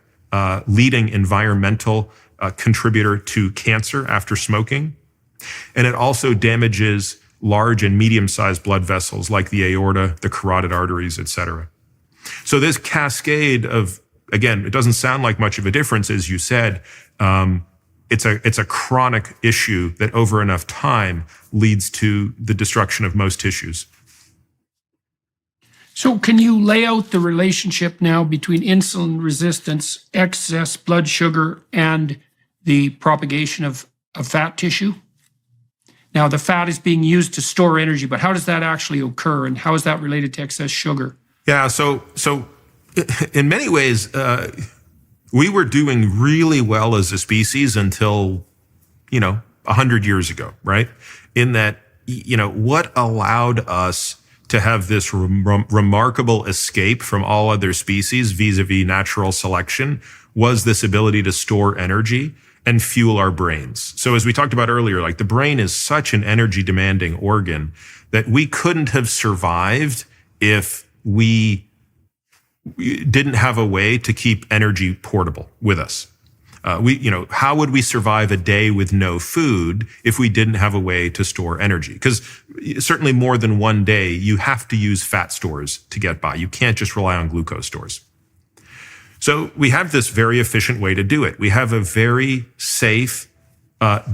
leading environmental contributor to cancer after smoking. And it also damages large and medium-sized blood vessels like the aorta, the carotid arteries, etc. So this cascade of, again, it doesn't sound like much of a difference, as you said. It's a chronic issue that over enough time leads to the destruction of most tissues. So can you lay out the relationship now between insulin resistance, excess blood sugar, and the propagation of fat tissue? Now, the fat is being used to store energy, but how does that actually occur, and how is that related to excess sugar? Yeah, so in many ways, we were doing really well as a species until, 100 years ago, right? In that, what allowed us to have this remarkable escape from all other species vis-a-vis natural selection was this ability to store energy and fuel our brains. So as we talked about earlier, like the brain is such an energy demanding organ that we couldn't have survived if we didn't have a way to keep energy portable with us. How would we survive a day with no food if we didn't have a way to store energy? Because certainly more than one day, you have to use fat stores to get by. You can't just rely on glucose stores. So we have this very efficient way to do it. We have a very safe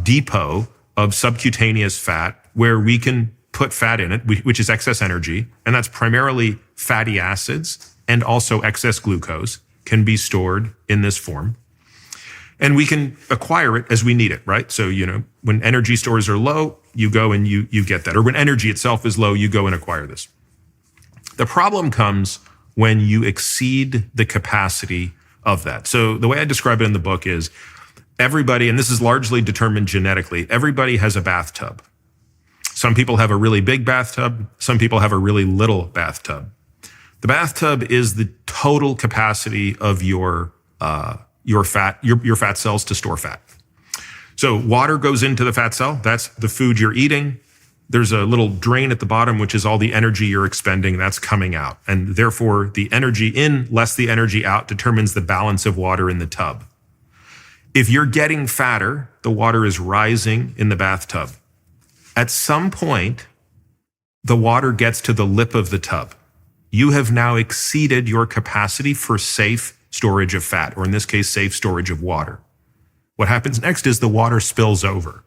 depot of subcutaneous fat where we can put fat in it, which is excess energy, and that's primarily fatty acids and also excess glucose can be stored in this form. And we can acquire it as we need it, right? So, when energy stores are low, you go and you get that. Or when energy itself is low, you go and acquire this. The problem comes when you exceed the capacity of that. So the way I describe it in the book is everybody, and this is largely determined genetically, everybody has a bathtub. Some people have a really big bathtub. Some people have a really little bathtub. The bathtub is the total capacity of your fat cells to store fat. So water goes into the fat cell. That's the food you're eating. There's a little drain at the bottom, which is all the energy you're expending. That's coming out. And therefore, the energy in less the energy out determines the balance of water in the tub. If you're getting fatter, the water is rising in the bathtub. At some point, the water gets to the lip of the tub. You have now exceeded your capacity for safe storage of fat, or in this case, safe storage of water. What happens next is the water spills over.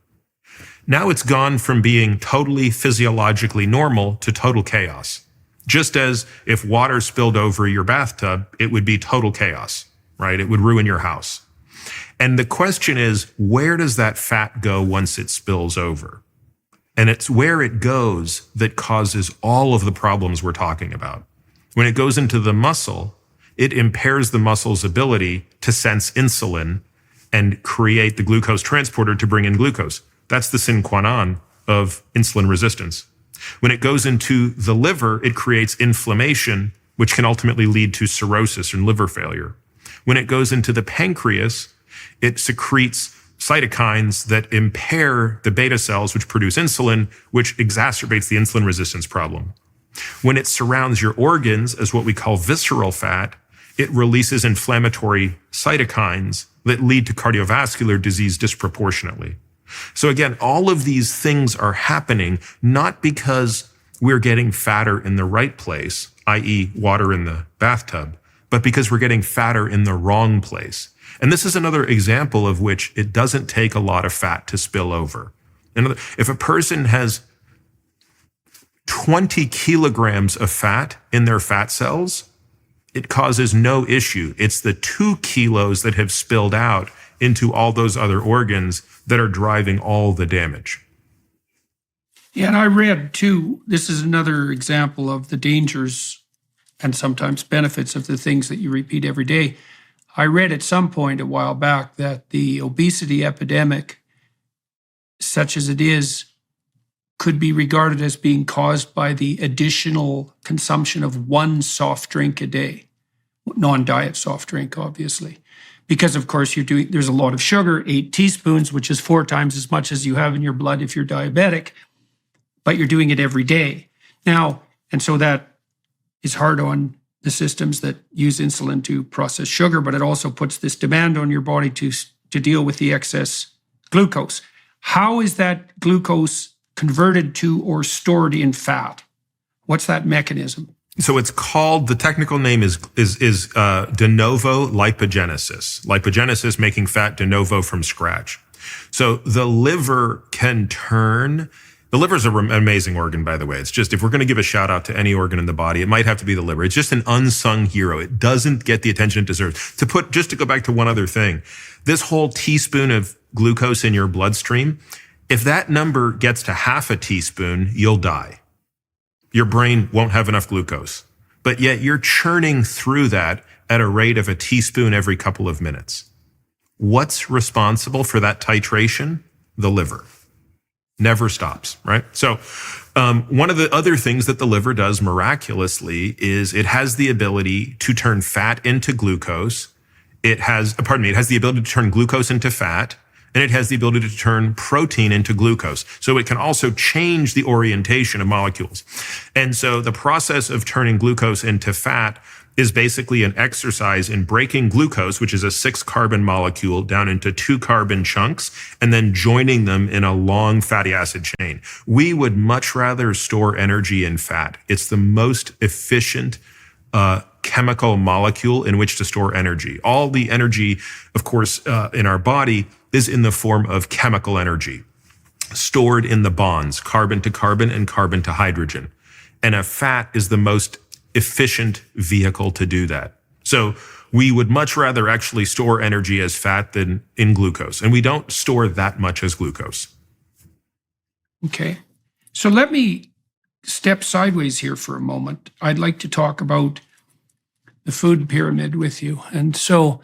Now it's gone from being totally physiologically normal to total chaos. Just as if water spilled over your bathtub, it would be total chaos, right? It would ruin your house. And the question is, where does that fat go once it spills over? And it's where it goes that causes all of the problems we're talking about. When it goes into the muscle, it impairs the muscle's ability to sense insulin and create the glucose transporter to bring in glucose. That's the sine qua non of insulin resistance. When it goes into the liver, it creates inflammation, which can ultimately lead to cirrhosis and liver failure. When it goes into the pancreas, it secretes cytokines that impair the beta cells, which produce insulin, which exacerbates the insulin resistance problem. When it surrounds your organs as what we call visceral fat, it releases inflammatory cytokines that lead to cardiovascular disease disproportionately. So again, all of these things are happening not because we're getting fatter in the right place, i.e. water in the bathtub, but because we're getting fatter in the wrong place. And this is another example of which it doesn't take a lot of fat to spill over. If a person has 20 kilograms of fat in their fat cells, it causes no issue. It's the 2 kilos that have spilled out into all those other organs that are driving all the damage. Yeah, and I read too, this is another example of the dangers and sometimes benefits of the things that you repeat every day. I read at some point a while back that the obesity epidemic, such as it is, could be regarded as being caused by the additional consumption of one soft drink a day, non-diet soft drink, obviously. Because, of course, there's a lot of sugar, 8 teaspoons, which is 4 times as much as you have in your blood if you're diabetic, but you're doing it every day. Now, and so that is hard on the systems that use insulin to process sugar, but it also puts this demand on your body to deal with the excess glucose. How is that glucose converted to or stored in fat? What's that mechanism? So it's called, the technical name is de novo lipogenesis. Lipogenesis, making fat de novo from scratch. So the liver the liver is an amazing organ, by the way. It's just, if we're going to give a shout out to any organ in the body, it might have to be the liver. It's just an unsung hero. It doesn't get the attention it deserves. Just to go back to one other thing, this whole teaspoon of glucose in your bloodstream, if that number gets to half a teaspoon, you'll die. Your brain won't have enough glucose. But yet you're churning through that at a rate of a teaspoon every couple of minutes. What's responsible for that titration? The liver. Never stops, right? So one of the other things that the liver does miraculously is it has the ability to turn fat into glucose. It has the ability to turn glucose into fat, and it has the ability to turn protein into glucose. So it can also change the orientation of molecules. And so the process of turning glucose into fat is basically an exercise in breaking glucose, which is a 6-carbon molecule, down into 2-carbon chunks, and then joining them in a long fatty acid chain. We would much rather store energy in fat. It's the most efficient chemical molecule in which to store energy. All the energy, of course, in our body is in the form of chemical energy, stored in the bonds, carbon to carbon and carbon to hydrogen. And a fat is the most efficient vehicle to do that. So we would much rather actually store energy as fat than in glucose. And we don't store that much as glucose. Okay. So let me step sideways here for a moment. I'd like to talk about the food pyramid with you. And so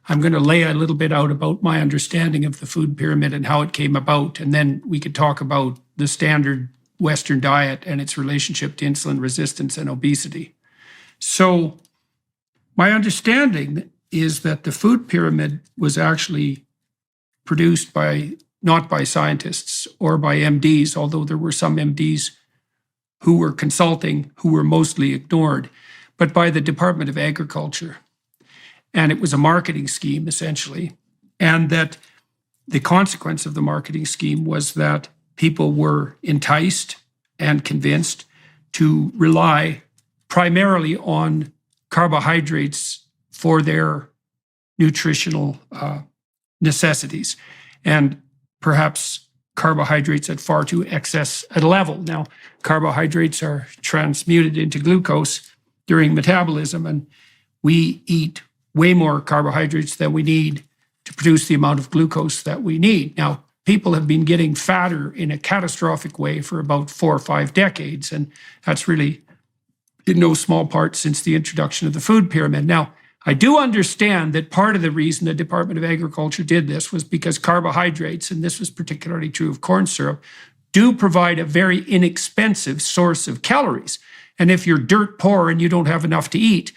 I'm going to lay a little bit out about my understanding of the food pyramid and how it came about. And then we could talk about the standard Western diet and its relationship to insulin resistance and obesity. So my understanding is that the food pyramid was actually produced not by scientists or by MDs, although there were some MDs who were consulting, who were mostly ignored, but by the Department of Agriculture. And it was a marketing scheme, essentially. And that the consequence of the marketing scheme was that people were enticed and convinced to rely primarily on carbohydrates for their nutritional necessities, and perhaps carbohydrates at far too excess a level. Now, carbohydrates are transmuted into glucose during metabolism, and we eat way more carbohydrates than we need to produce the amount of glucose that we need. Now, people have been getting fatter in a catastrophic way for about 4 or 5 decades, and that's really in no small part since the introduction of the food pyramid. Now, I do understand that part of the reason the Department of Agriculture did this was because carbohydrates, and this was particularly true of corn syrup, do provide a very inexpensive source of calories. And if you're dirt poor and you don't have enough to eat,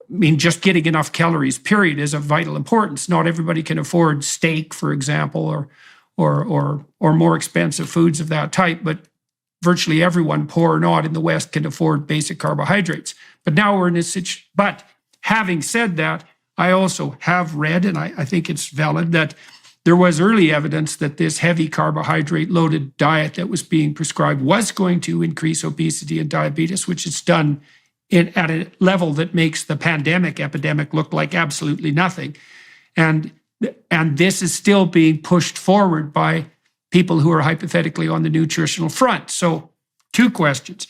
mean, just getting enough calories, period, is of vital importance. Not everybody can afford steak, for example, or more expensive foods of that type, but virtually everyone, poor or not, in the West can afford basic carbohydrates. But now we're in this situation. But having said that, I also have read, and I think it's valid, that there was early evidence that this heavy carbohydrate-loaded diet that was being prescribed was going to increase obesity and diabetes, which it's done at a level that makes the pandemic epidemic look like absolutely nothing. And this is still being pushed forward by people who are hypothetically on the nutritional front. So 2 questions.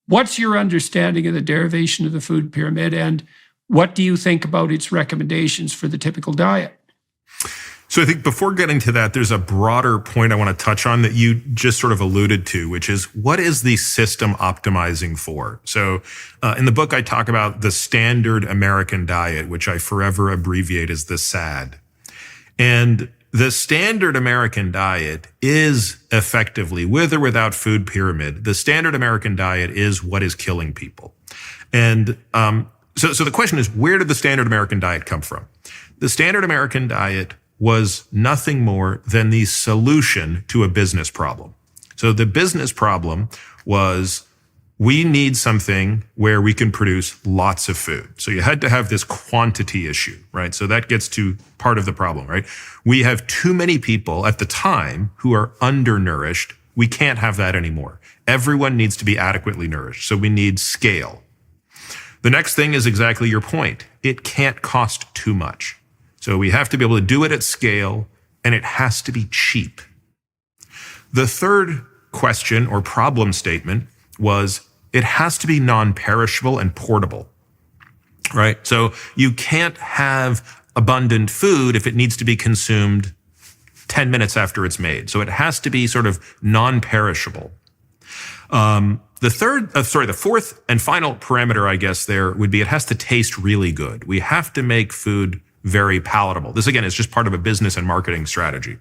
What's your understanding of the derivation of the food pyramid, and what do you think about its recommendations for the typical diet? So I think before getting to that, there's a broader point I want to touch on that you just sort of alluded to, which is, what is the system optimizing for? So in the book, I talk about the standard American diet, which I forever abbreviate as the SAD. And the standard American diet is effectively, with or without food pyramid, the standard American diet is what is killing people. And so the question is, where did the standard American diet come from? The standard American diet was nothing more than the solution to a business problem. So the business problem was, we need something where we can produce lots of food. So you had to have this quantity issue, right? So that gets to part of the problem, right? We have too many people at the time who are undernourished. We can't have that anymore. Everyone needs to be adequately nourished. So we need scale. The next thing is exactly your point. It can't cost too much. So we have to be able to do it at scale, and it has to be cheap. The third question or problem statement was, it has to be non-perishable and portable, right? So you can't have abundant food if it needs to be consumed 10 minutes after it's made. So it has to be sort of non-perishable. The fourth and final parameter, I guess, there would be, it has to taste really good. We have to make food very palatable. This, again, is just part of a business and marketing strategy.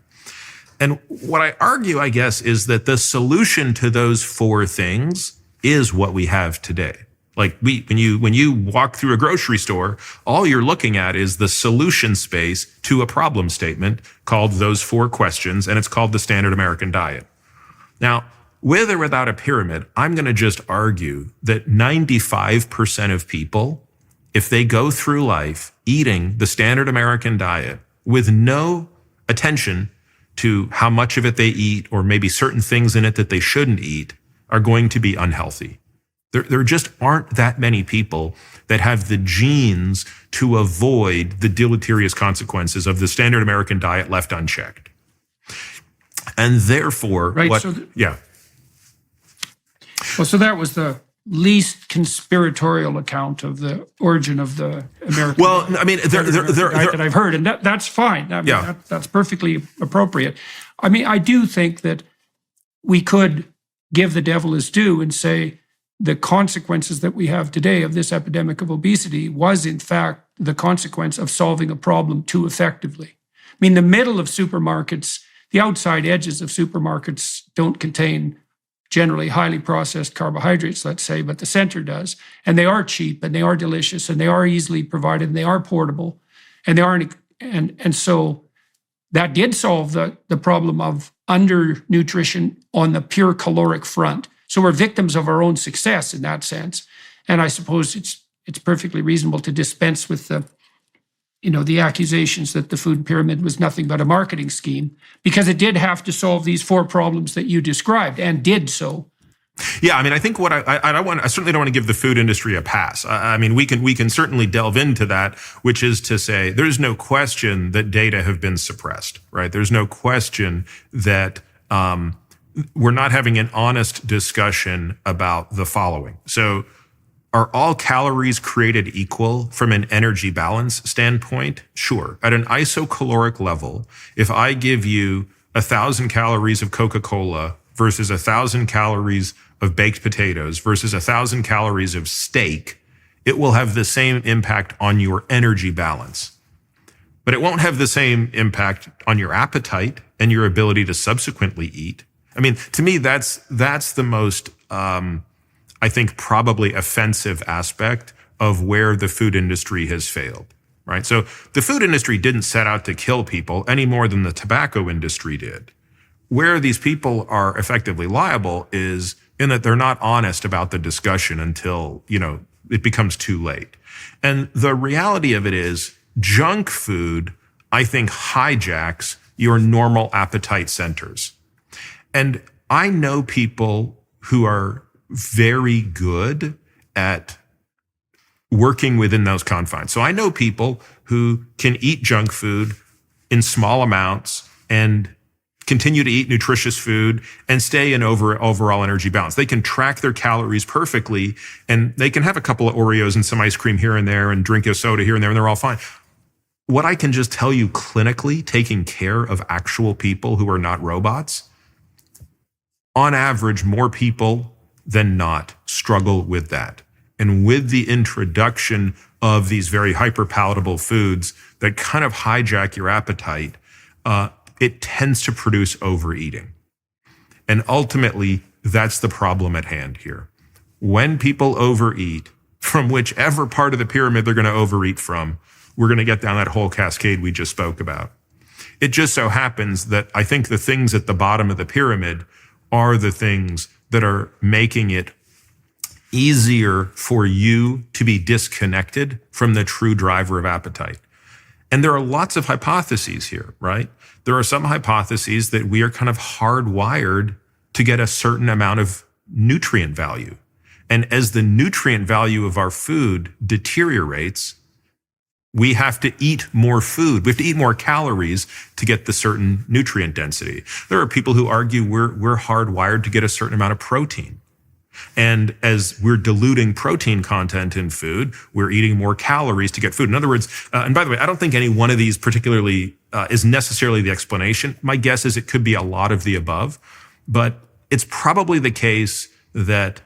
And what I argue, I guess, is that the solution to those 4 things is what we have today. Like when you walk through a grocery store, all you're looking at is the solution space to a problem statement called those 4 questions, and it's called the standard American diet. Now, with or without a pyramid, I'm going to just argue that 95% of people, if they go through life eating the standard American diet with no attention to how much of it they eat, or maybe certain things in it that they shouldn't eat, are going to be unhealthy. There just aren't that many people that have the genes to avoid the deleterious consequences of the standard American diet left unchecked. And therefore, right, so that was the least conspiratorial account of the origin of the American. Well, I mean, that I've heard, and that's fine. I mean, that's perfectly appropriate. I mean, I do think that we could give the devil his due and say the consequences that we have today of this epidemic of obesity was, in fact, the consequence of solving a problem too effectively. I mean, the middle of supermarkets, the outside edges of supermarkets don't contain generally highly processed carbohydrates, let's say, but the center does. And they are cheap, and they are delicious, and they are easily provided, and they are portable, and they aren't. And so that did solve the problem of undernutrition on the pure caloric front. So we're victims of our own success in that sense. And I suppose it's perfectly reasonable to dispense with the accusations that the food pyramid was nothing but a marketing scheme, because it did have to solve these 4 problems that you described, and did so. Yeah, I mean, I think what I certainly don't want to give the food industry a pass. I mean, we can certainly delve into that, which is to say, there's no question that data have been suppressed, right? There's no question that we're not having an honest discussion about the following. So, are all calories created equal from an energy balance standpoint? Sure. At an isocaloric level, if I give you 1,000 calories of Coca-Cola versus 1,000 calories of baked potatoes versus 1,000 calories of steak, it will have the same impact on your energy balance. But it won't have the same impact on your appetite and your ability to subsequently eat. I mean, to me, that's the most, I think, probably offensive aspect of where the food industry has failed, right? So the food industry didn't set out to kill people any more than the tobacco industry did. Where these people are effectively liable is in that they're not honest about the discussion until, it becomes too late. And the reality of it is junk food, I think, hijacks your normal appetite centers. And I know people who are very good at working within those confines. So I know people who can eat junk food in small amounts and continue to eat nutritious food and stay in overall energy balance. They can track their calories perfectly, and they can have a couple of Oreos and some ice cream here and there and drink a soda here and there, and they're all fine. What I can just tell you clinically, taking care of actual people who are not robots, on average, more people than not struggle with that. And with the introduction of these very hyper-palatable foods that kind of hijack your appetite, it tends to produce overeating. And ultimately, that's the problem at hand here. When people overeat, from whichever part of the pyramid they're going to overeat from, we're going to get down that whole cascade we just spoke about. It just so happens that I think the things at the bottom of the pyramid are the things that are making it easier for you to be disconnected from the true driver of appetite. And there are lots of hypotheses here, right? There are some hypotheses that we are kind of hardwired to get a certain amount of nutrient value. And as the nutrient value of our food deteriorates, we have to eat more food. We have to eat more calories to get the certain nutrient density. There are people who argue we're hardwired to get a certain amount of protein. And as we're diluting protein content in food, we're eating more calories to get food. In other words, and by the way, I don't think any one of these particularly is necessarily the explanation. My guess is it could be a lot of the above, but it's probably the case that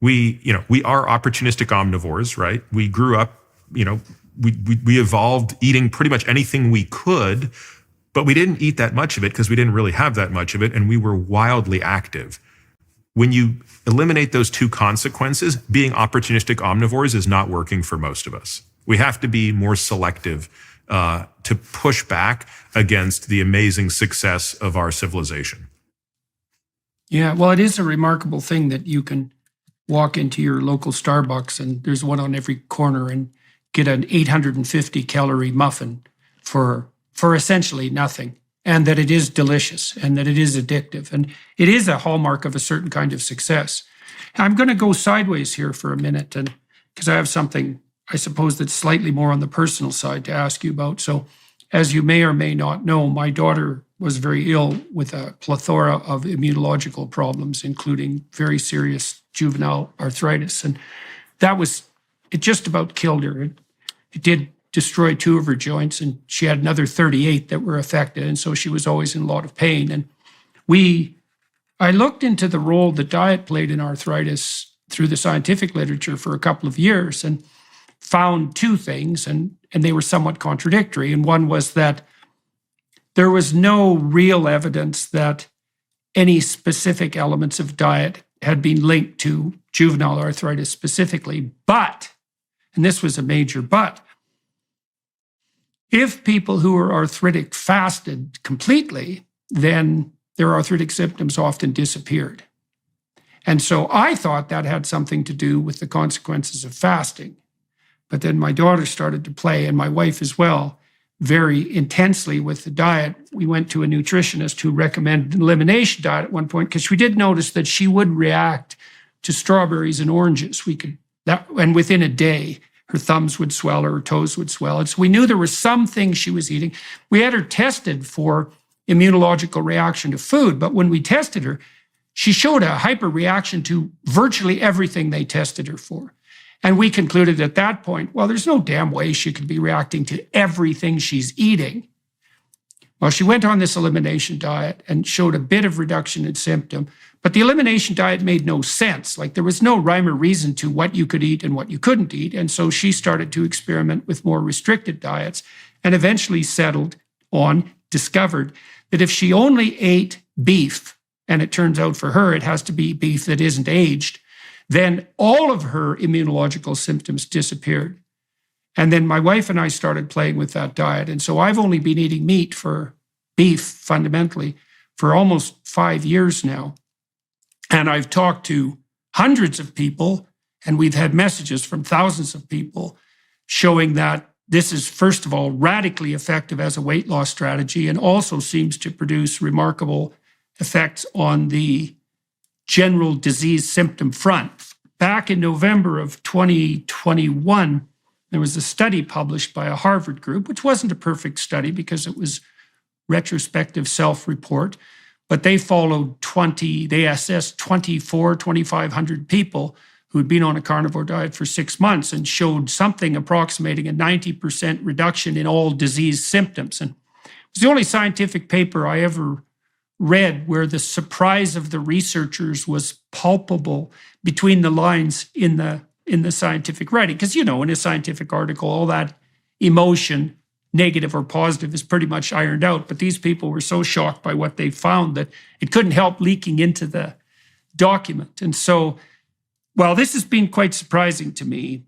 we are opportunistic omnivores, right? We grew up, we evolved eating pretty much anything we could, but we didn't eat that much of it because we didn't really have that much of it, and we were wildly active. When you eliminate those two consequences, being opportunistic omnivores is not working for most of us. We have to be more selective to push back against the amazing success of our civilization. Yeah, well, it is a remarkable thing that you can walk into your local Starbucks and there's one on every corner and get an 850 calorie muffin for essentially nothing. And that it is delicious and that it is addictive. And it is a hallmark of a certain kind of success. I'm going to go sideways here for a minute, and because I have something, I suppose, that's slightly more on the personal side to ask you about. So as you may or may not know, my daughter was very ill with a plethora of immunological problems, including very serious juvenile arthritis. And it just about killed her. It did destroyed 2 of her joints, and she had another 38 that were affected, and so she was always in a lot of pain. And I looked into the role that diet played in arthritis through the scientific literature for a couple of years and found 2 things, and they were somewhat contradictory. And one was that there was no real evidence that any specific elements of diet had been linked to juvenile arthritis specifically. But, and this was a major but, if people who are arthritic fasted completely, then their arthritic symptoms often disappeared. And so I thought that had something to do with the consequences of fasting. But then my daughter started to play, and my wife as well, very intensely with the diet. We went to a nutritionist who recommended an elimination diet at one point because we did notice that she would react to strawberries and oranges. And within a day, her thumbs would swell or her toes would swell. And so we knew there were some things she was eating. We had her tested for immunological reaction to food, but when we tested her, she showed a hyperreaction to virtually everything they tested her for. And we concluded at that point, well, there's no damn way she could be reacting to everything she's eating. Well, she went on this elimination diet and showed a bit of reduction in symptom, but the elimination diet made no sense. Like there was no rhyme or reason to what you could eat and what you couldn't eat. And so she started to experiment with more restricted diets and eventually discovered that if she only ate beef, and it turns out for her, it has to be beef that isn't aged, then all of her immunological symptoms disappeared. And then my wife and I started playing with that diet. And so I've only been eating beef fundamentally, for almost 5 years now. And I've talked to hundreds of people, and we've had messages from thousands of people showing that this is, first of all, radically effective as a weight loss strategy, and also seems to produce remarkable effects on the general disease symptom front. Back in November of 2021, there was a study published by a Harvard group, which wasn't a perfect study because it was retrospective self-report, but they assessed 2,500 people who had been on a carnivore diet for 6 months and showed something approximating a 90% reduction in all disease symptoms. And it was the only scientific paper I ever read where the surprise of the researchers was palpable between the lines in the scientific writing. Because, in a scientific article, all that emotion, negative or positive, is pretty much ironed out. But these people were so shocked by what they found that it couldn't help leaking into the document. And so, well, this has been quite surprising to me,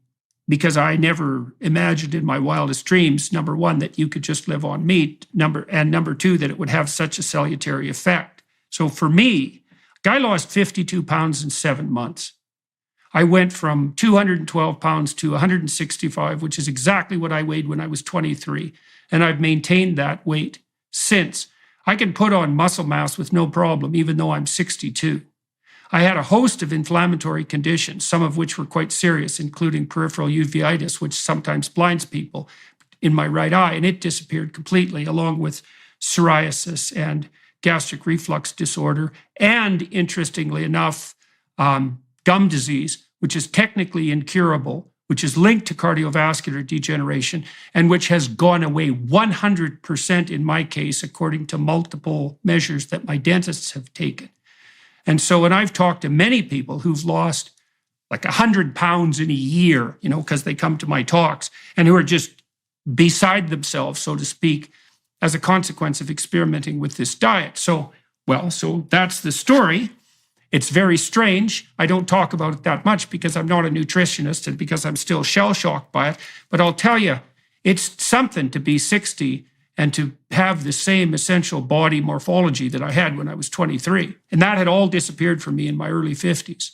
because I never imagined in my wildest dreams, number one, that you could just live on meat, number two, that it would have such a salutary effect. So for me, a guy lost 52 pounds in 7 months. I went from 212 pounds to 165, which is exactly what I weighed when I was 23. And I've maintained that weight since. I can put on muscle mass with no problem, even though I'm 62. I had a host of inflammatory conditions, some of which were quite serious, including peripheral uveitis, which sometimes blinds people, in my right eye, and it disappeared completely, along with psoriasis and gastric reflux disorder, and, interestingly enough, gum disease, which is technically incurable, which is linked to cardiovascular degeneration, and which has gone away 100% in my case, according to multiple measures that my dentists have taken. And so when I've talked to many people who've lost like 100 pounds in a year, because they come to my talks, and who are just beside themselves, so to speak, as a consequence of experimenting with this diet. So that's the story. It's very strange. I don't talk about it that much because I'm not a nutritionist and because I'm still shell-shocked by it. But I'll tell you, it's something to be 60 and to have the same essential body morphology that I had when I was 23. And that had all disappeared from me in my early 50s.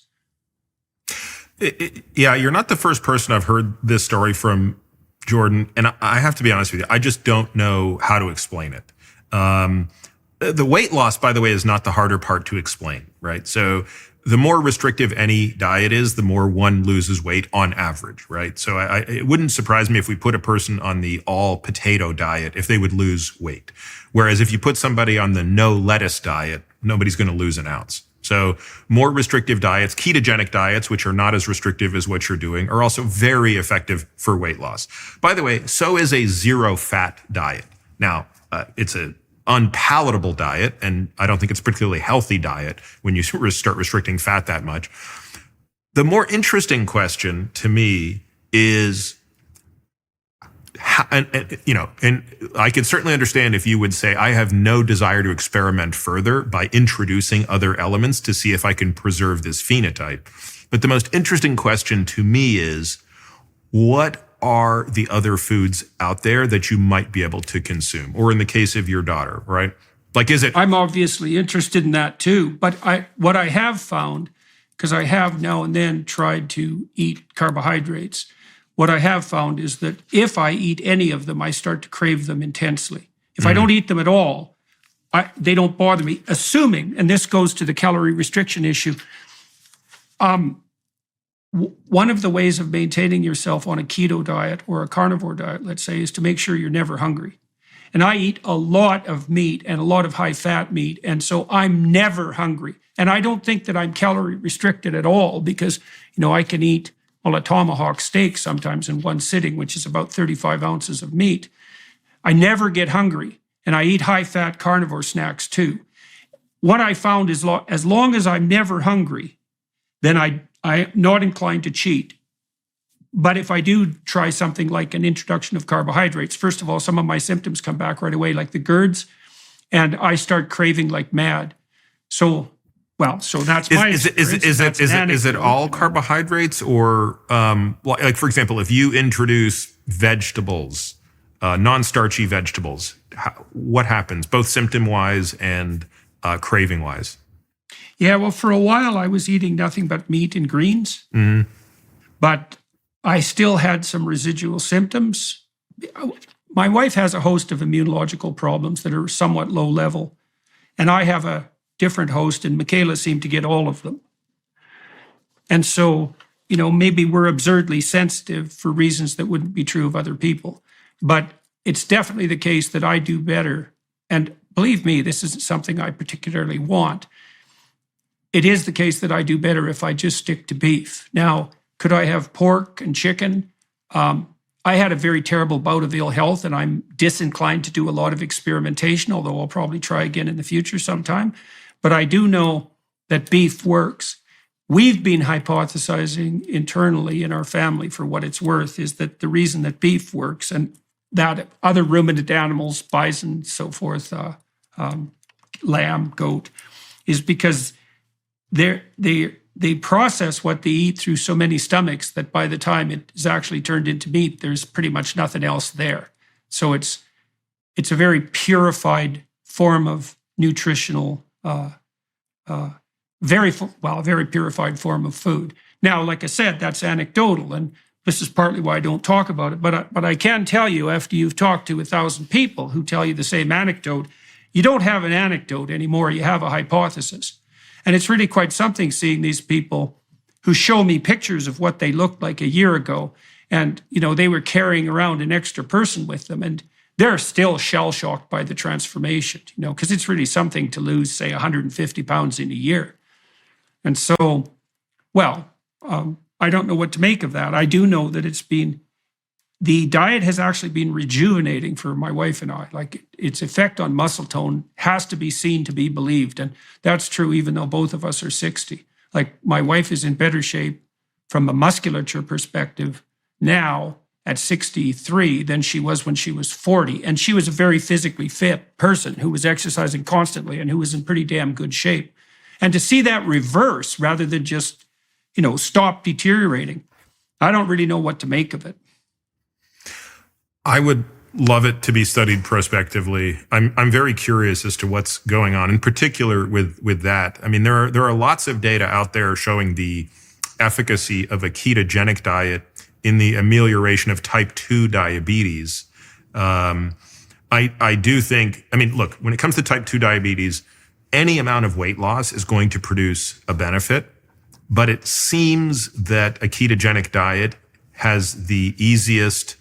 Yeah, you're not the first person I've heard this story from, Jordan. And I have to be honest with you, I just don't know how to explain it. The weight loss, by the way, is not the harder part to explain, right? So the more restrictive any diet is, the more one loses weight on average, right? So it wouldn't surprise me if we put a person on the all potato diet if they would lose weight. Whereas if you put somebody on the no lettuce diet, nobody's going to lose an ounce. So more restrictive diets, ketogenic diets, which are not as restrictive as what you're doing, are also very effective for weight loss. By the way, so is a zero fat diet. Now, it's a unpalatable diet, and I don't think it's a particularly healthy diet when you start restricting fat that much. The more interesting question to me is, and I can certainly understand if you would say, I have no desire to experiment further by introducing other elements to see if I can preserve this phenotype. But the most interesting question to me is, what are the other foods out there that you might be able to consume? Or in the case of your daughter, right? Like, is it? I'm obviously interested in that too. But what I have found, because I have now and then tried to eat carbohydrates, what I have found is that if I eat any of them, I start to crave them intensely. If I don't eat them at all, they don't bother me, assuming, and this goes to the calorie restriction issue, one of the ways of maintaining yourself on a keto diet or a carnivore diet, let's say, is to make sure you're never hungry. And I eat a lot of meat and a lot of high-fat meat, and so I'm never hungry. And I don't think that I'm calorie restricted at all because, I can eat a tomahawk steak sometimes in one sitting, which is about 35 ounces of meat. I never get hungry, and I eat high-fat carnivore snacks too. What I found is as long as I'm never hungry, then I'm not inclined to cheat. But if I do try something like an introduction of carbohydrates, first of all, some of my symptoms come back right away, like the GERDs, and I start craving like mad. So, Well, so that's my experience. Is it all carbohydrates, or like for example, if you introduce vegetables, non-starchy vegetables, what happens, both symptom-wise and craving-wise? Yeah, well, for a while I was eating nothing but meat and greens, but I still had some residual symptoms. My wife has a host of immunological problems that are somewhat low level, and I have a different host, and Michaela seemed to get all of them. And so, maybe we're absurdly sensitive for reasons that wouldn't be true of other people. But it's definitely the case that I do better. And believe me, this isn't something I particularly want. It is the case that I do better if I just stick to beef. Now, could I have pork and chicken? I had a very terrible bout of ill health, and I'm disinclined to do a lot of experimentation, although I'll probably try again in the future sometime. But I do know that beef works. We've been hypothesizing internally in our family, for what it's worth, is that the reason that beef works and that other ruminant animals, bison, so forth, lamb, goat, is because they process what they eat through so many stomachs that by the time it is actually turned into meat, there's pretty much nothing else there. So it's a very purified form of nutritional, very purified form of food. Now, like I said, that's anecdotal, and this is partly why I don't talk about it. But I can tell you, after you've talked to 1,000 people who tell you the same anecdote, you don't have an anecdote anymore. You have a hypothesis. And it's really quite something seeing these people who show me pictures of what they looked like a year ago. And, they were carrying around an extra person with them. And they're still shell-shocked by the transformation, because it's really something to lose, say, 150 pounds in a year. And so, I don't know what to make of that. I do know that the diet has actually been rejuvenating for my wife and I. Like, its effect on muscle tone has to be seen to be believed. And that's true even though both of us are 60. Like, my wife is in better shape from a musculature perspective now at 63 than she was when she was 40. And she was a very physically fit person who was exercising constantly and who was in pretty damn good shape. And to see that reverse rather than just, stop deteriorating, I don't really know what to make of it. I would love it to be studied prospectively. I'm very curious as to what's going on, in particular with that. I mean, there are lots of data out there showing the efficacy of a ketogenic diet in the amelioration of type 2 diabetes. I do think, look, when it comes to type 2 diabetes, any amount of weight loss is going to produce a benefit, but it seems that a ketogenic diet has the easiest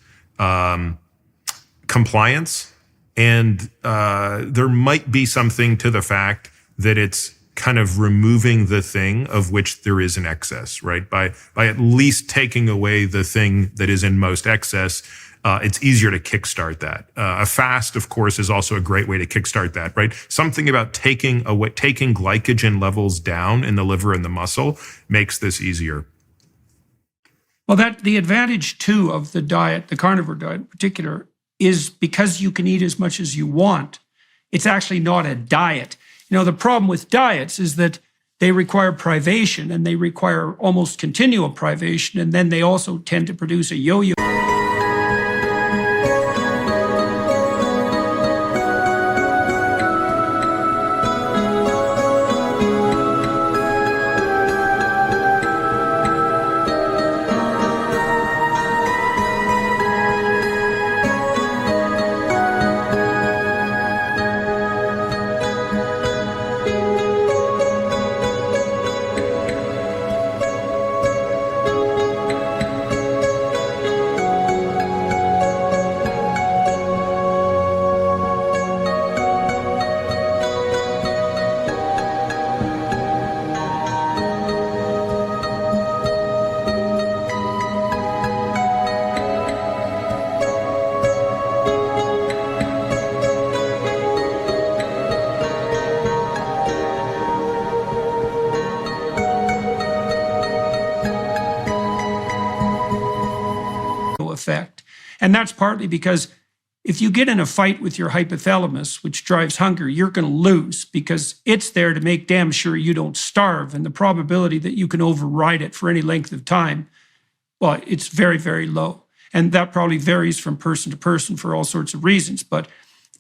compliance, and there might be something to the fact that it's kind of removing the thing of which there is an excess, right? By at least taking away the thing that is in most excess, it's easier to kickstart that. A fast, of course, is also a great way to kickstart that, right? Something about taking glycogen levels down in the liver and the muscle makes this easier. Well, the advantage too of the diet, the carnivore diet in particular, is because you can eat as much as you want. It's actually not a diet. The problem with diets is that they require privation, and they require almost continual privation, and then they also tend to produce a yo-yo effect. And that's partly because if you get in a fight with your hypothalamus, which drives hunger, you're going to lose because it's there to make damn sure you don't starve. And the probability that you can override it for any length of time, well, it's very, very low. And that probably varies from person to person for all sorts of reasons. But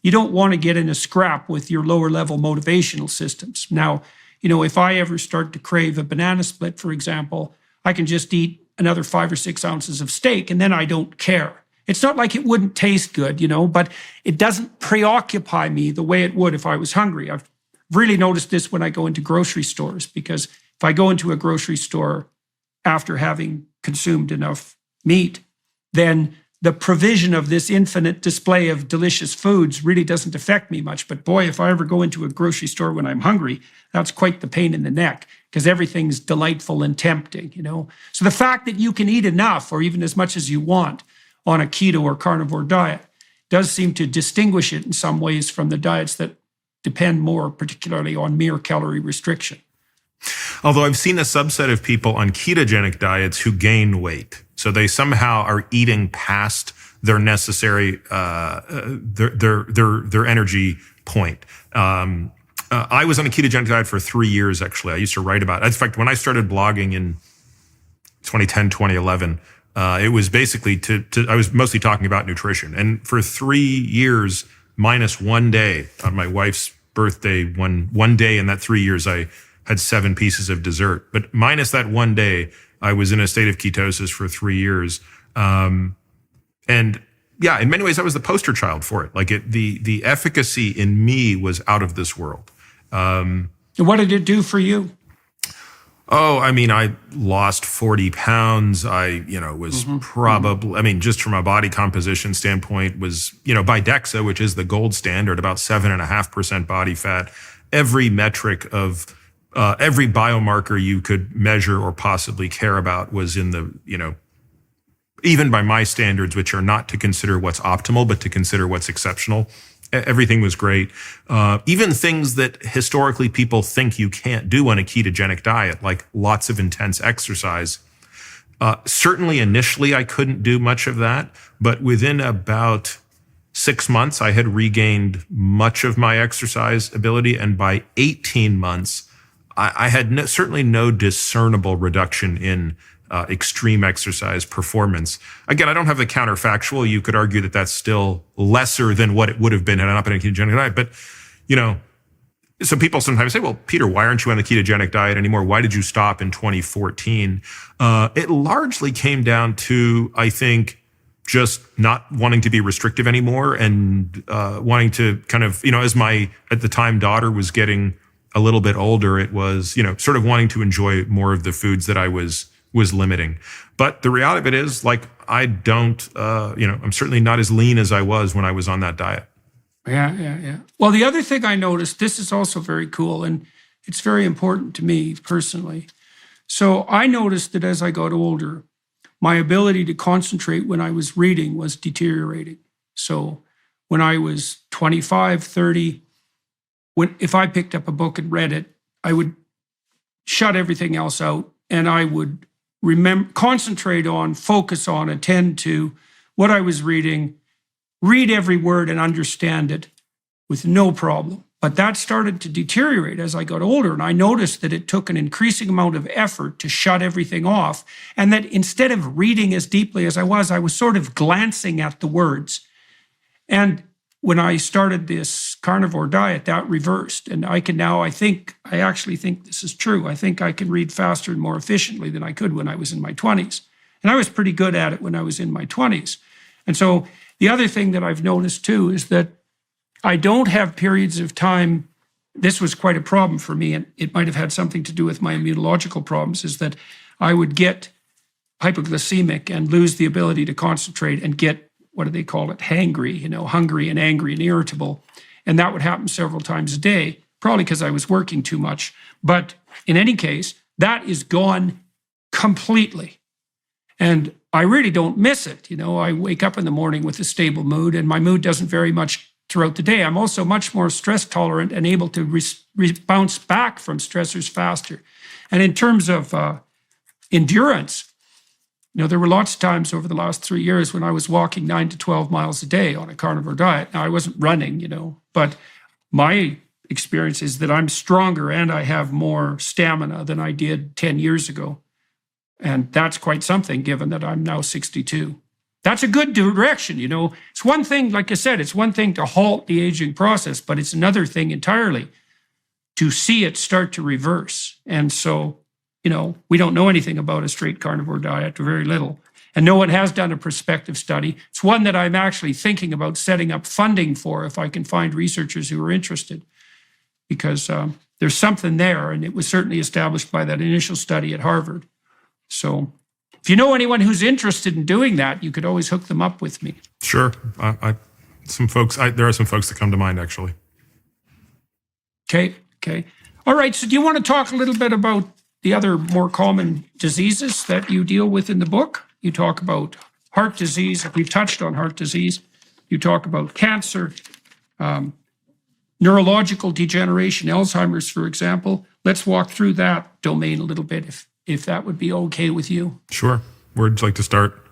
you don't want to get in a scrap with your lower level motivational systems. Now, if I ever start to crave a banana split, for example, I can just eat another 5 or 6 ounces of steak and then I don't care. It's not like it wouldn't taste good, but it doesn't preoccupy me the way it would if I was hungry. I've really noticed this when I go into grocery stores, because if I go into a grocery store after having consumed enough meat, then the provision of this infinite display of delicious foods really doesn't affect me much. But boy, if I ever go into a grocery store when I'm hungry, that's quite the pain in the neck, because everything's delightful and tempting, So the fact that you can eat enough or even as much as you want on a keto or carnivore diet does seem to distinguish it in some ways from the diets that depend more particularly on mere calorie restriction. Although I've seen a subset of people on ketogenic diets who gain weight. So they somehow are eating past their necessary, their energy point. I was on a ketogenic diet for 3 years, actually. I used to write about it. In fact, when I started blogging in 2010, 2011, it was basically I was mostly talking about nutrition. And for 3 years, minus 1 day on my wife's birthday, one day in that 3 years, I had 7 pieces of dessert. But minus that 1 day, I was in a state of ketosis for 3 years. And yeah, in many ways, I was the poster child for it. Like the efficacy in me was out of this world. What did it do for you? Oh, I mean, I lost 40 pounds. I, was probably, just from a body composition standpoint was, by DEXA, which is the gold standard, about 7.5% body fat. Every metric of every biomarker you could measure or possibly care about was in the, even by my standards, which are not to consider what's optimal, but to consider what's exceptional. Everything was great. Even things that historically people think you can't do on a ketogenic diet, like lots of intense exercise. Certainly initially I couldn't do much of that, but within about 6 months, I had regained much of my exercise ability. And by 18 months, I had certainly no discernible reduction in extreme exercise performance. Again, I don't have the counterfactual. You could argue that that's still lesser than what it would have been had I not been on a ketogenic diet. But, so people sometimes say, well, Peter, why aren't you on the ketogenic diet anymore? Why did you stop in 2014? It largely came down to, I think, just not wanting to be restrictive anymore and wanting to kind of, as my, at the time, daughter was getting a little bit older, it was, sort of wanting to enjoy more of the foods that I was limiting. But the reality of it is, like, I don't, I'm certainly not as lean as I was when I was on that diet. Yeah. Well, the other thing I noticed, this is also very cool, and it's very important to me personally. So I noticed that as I got older, my ability to concentrate when I was reading was deteriorating. So when I was 25, 30, if I picked up a book and read it, I would shut everything else out and I would concentrate on, focus on, attend to what I was reading, read every word and understand it with no problem. But that started to deteriorate as I got older. And I noticed that it took an increasing amount of effort to shut everything off. And that instead of reading as deeply as I was sort of glancing at the words. And when I started this carnivore diet, that reversed. And I can now, I actually think this is true. I think I can read faster and more efficiently than I could when I was in my 20s. And I was pretty good at it when I was in my 20s. And so the other thing that I've noticed too is that I don't have periods of time. This was quite a problem for me, and it might have had something to do with my immunological problems, is that I would get hypoglycemic and lose the ability to concentrate and get, what do they call it, hangry, hungry and angry and irritable. And that would happen several times a day, probably because I was working too much. But in any case, that is gone completely. And I really don't miss it. I wake up in the morning with a stable mood, and my mood doesn't vary much throughout the day. I'm also much more stress tolerant and able to bounce back from stressors faster. And in terms of endurance, There were lots of times over the last 3 years when I was walking 9 to 12 miles a day on a carnivore diet. Now, I wasn't running, but my experience is that I'm stronger and I have more stamina than I did 10 years ago. And that's quite something, given that I'm now 62. That's a good direction, It's one thing, like I said, it's one thing to halt the aging process, but it's another thing entirely to see it start to reverse. And so, we don't know anything about a straight carnivore diet, or very little. And no one has done a prospective study. It's one that I'm actually thinking about setting up funding for if I can find researchers who are interested, because there's something there, and it was certainly established by that initial study at Harvard. So if you know anyone who's interested in doing that, you could always hook them up with me. Sure. There are some folks that come to mind, actually. Okay. All right, so do you want to talk a little bit about the other more common diseases that you deal with in the book? You talk about heart disease. We've touched on heart disease. You talk about cancer, neurological degeneration, Alzheimer's, for example. Let's walk through that domain a little bit, if that would be okay with you. Sure. Where would you like to start?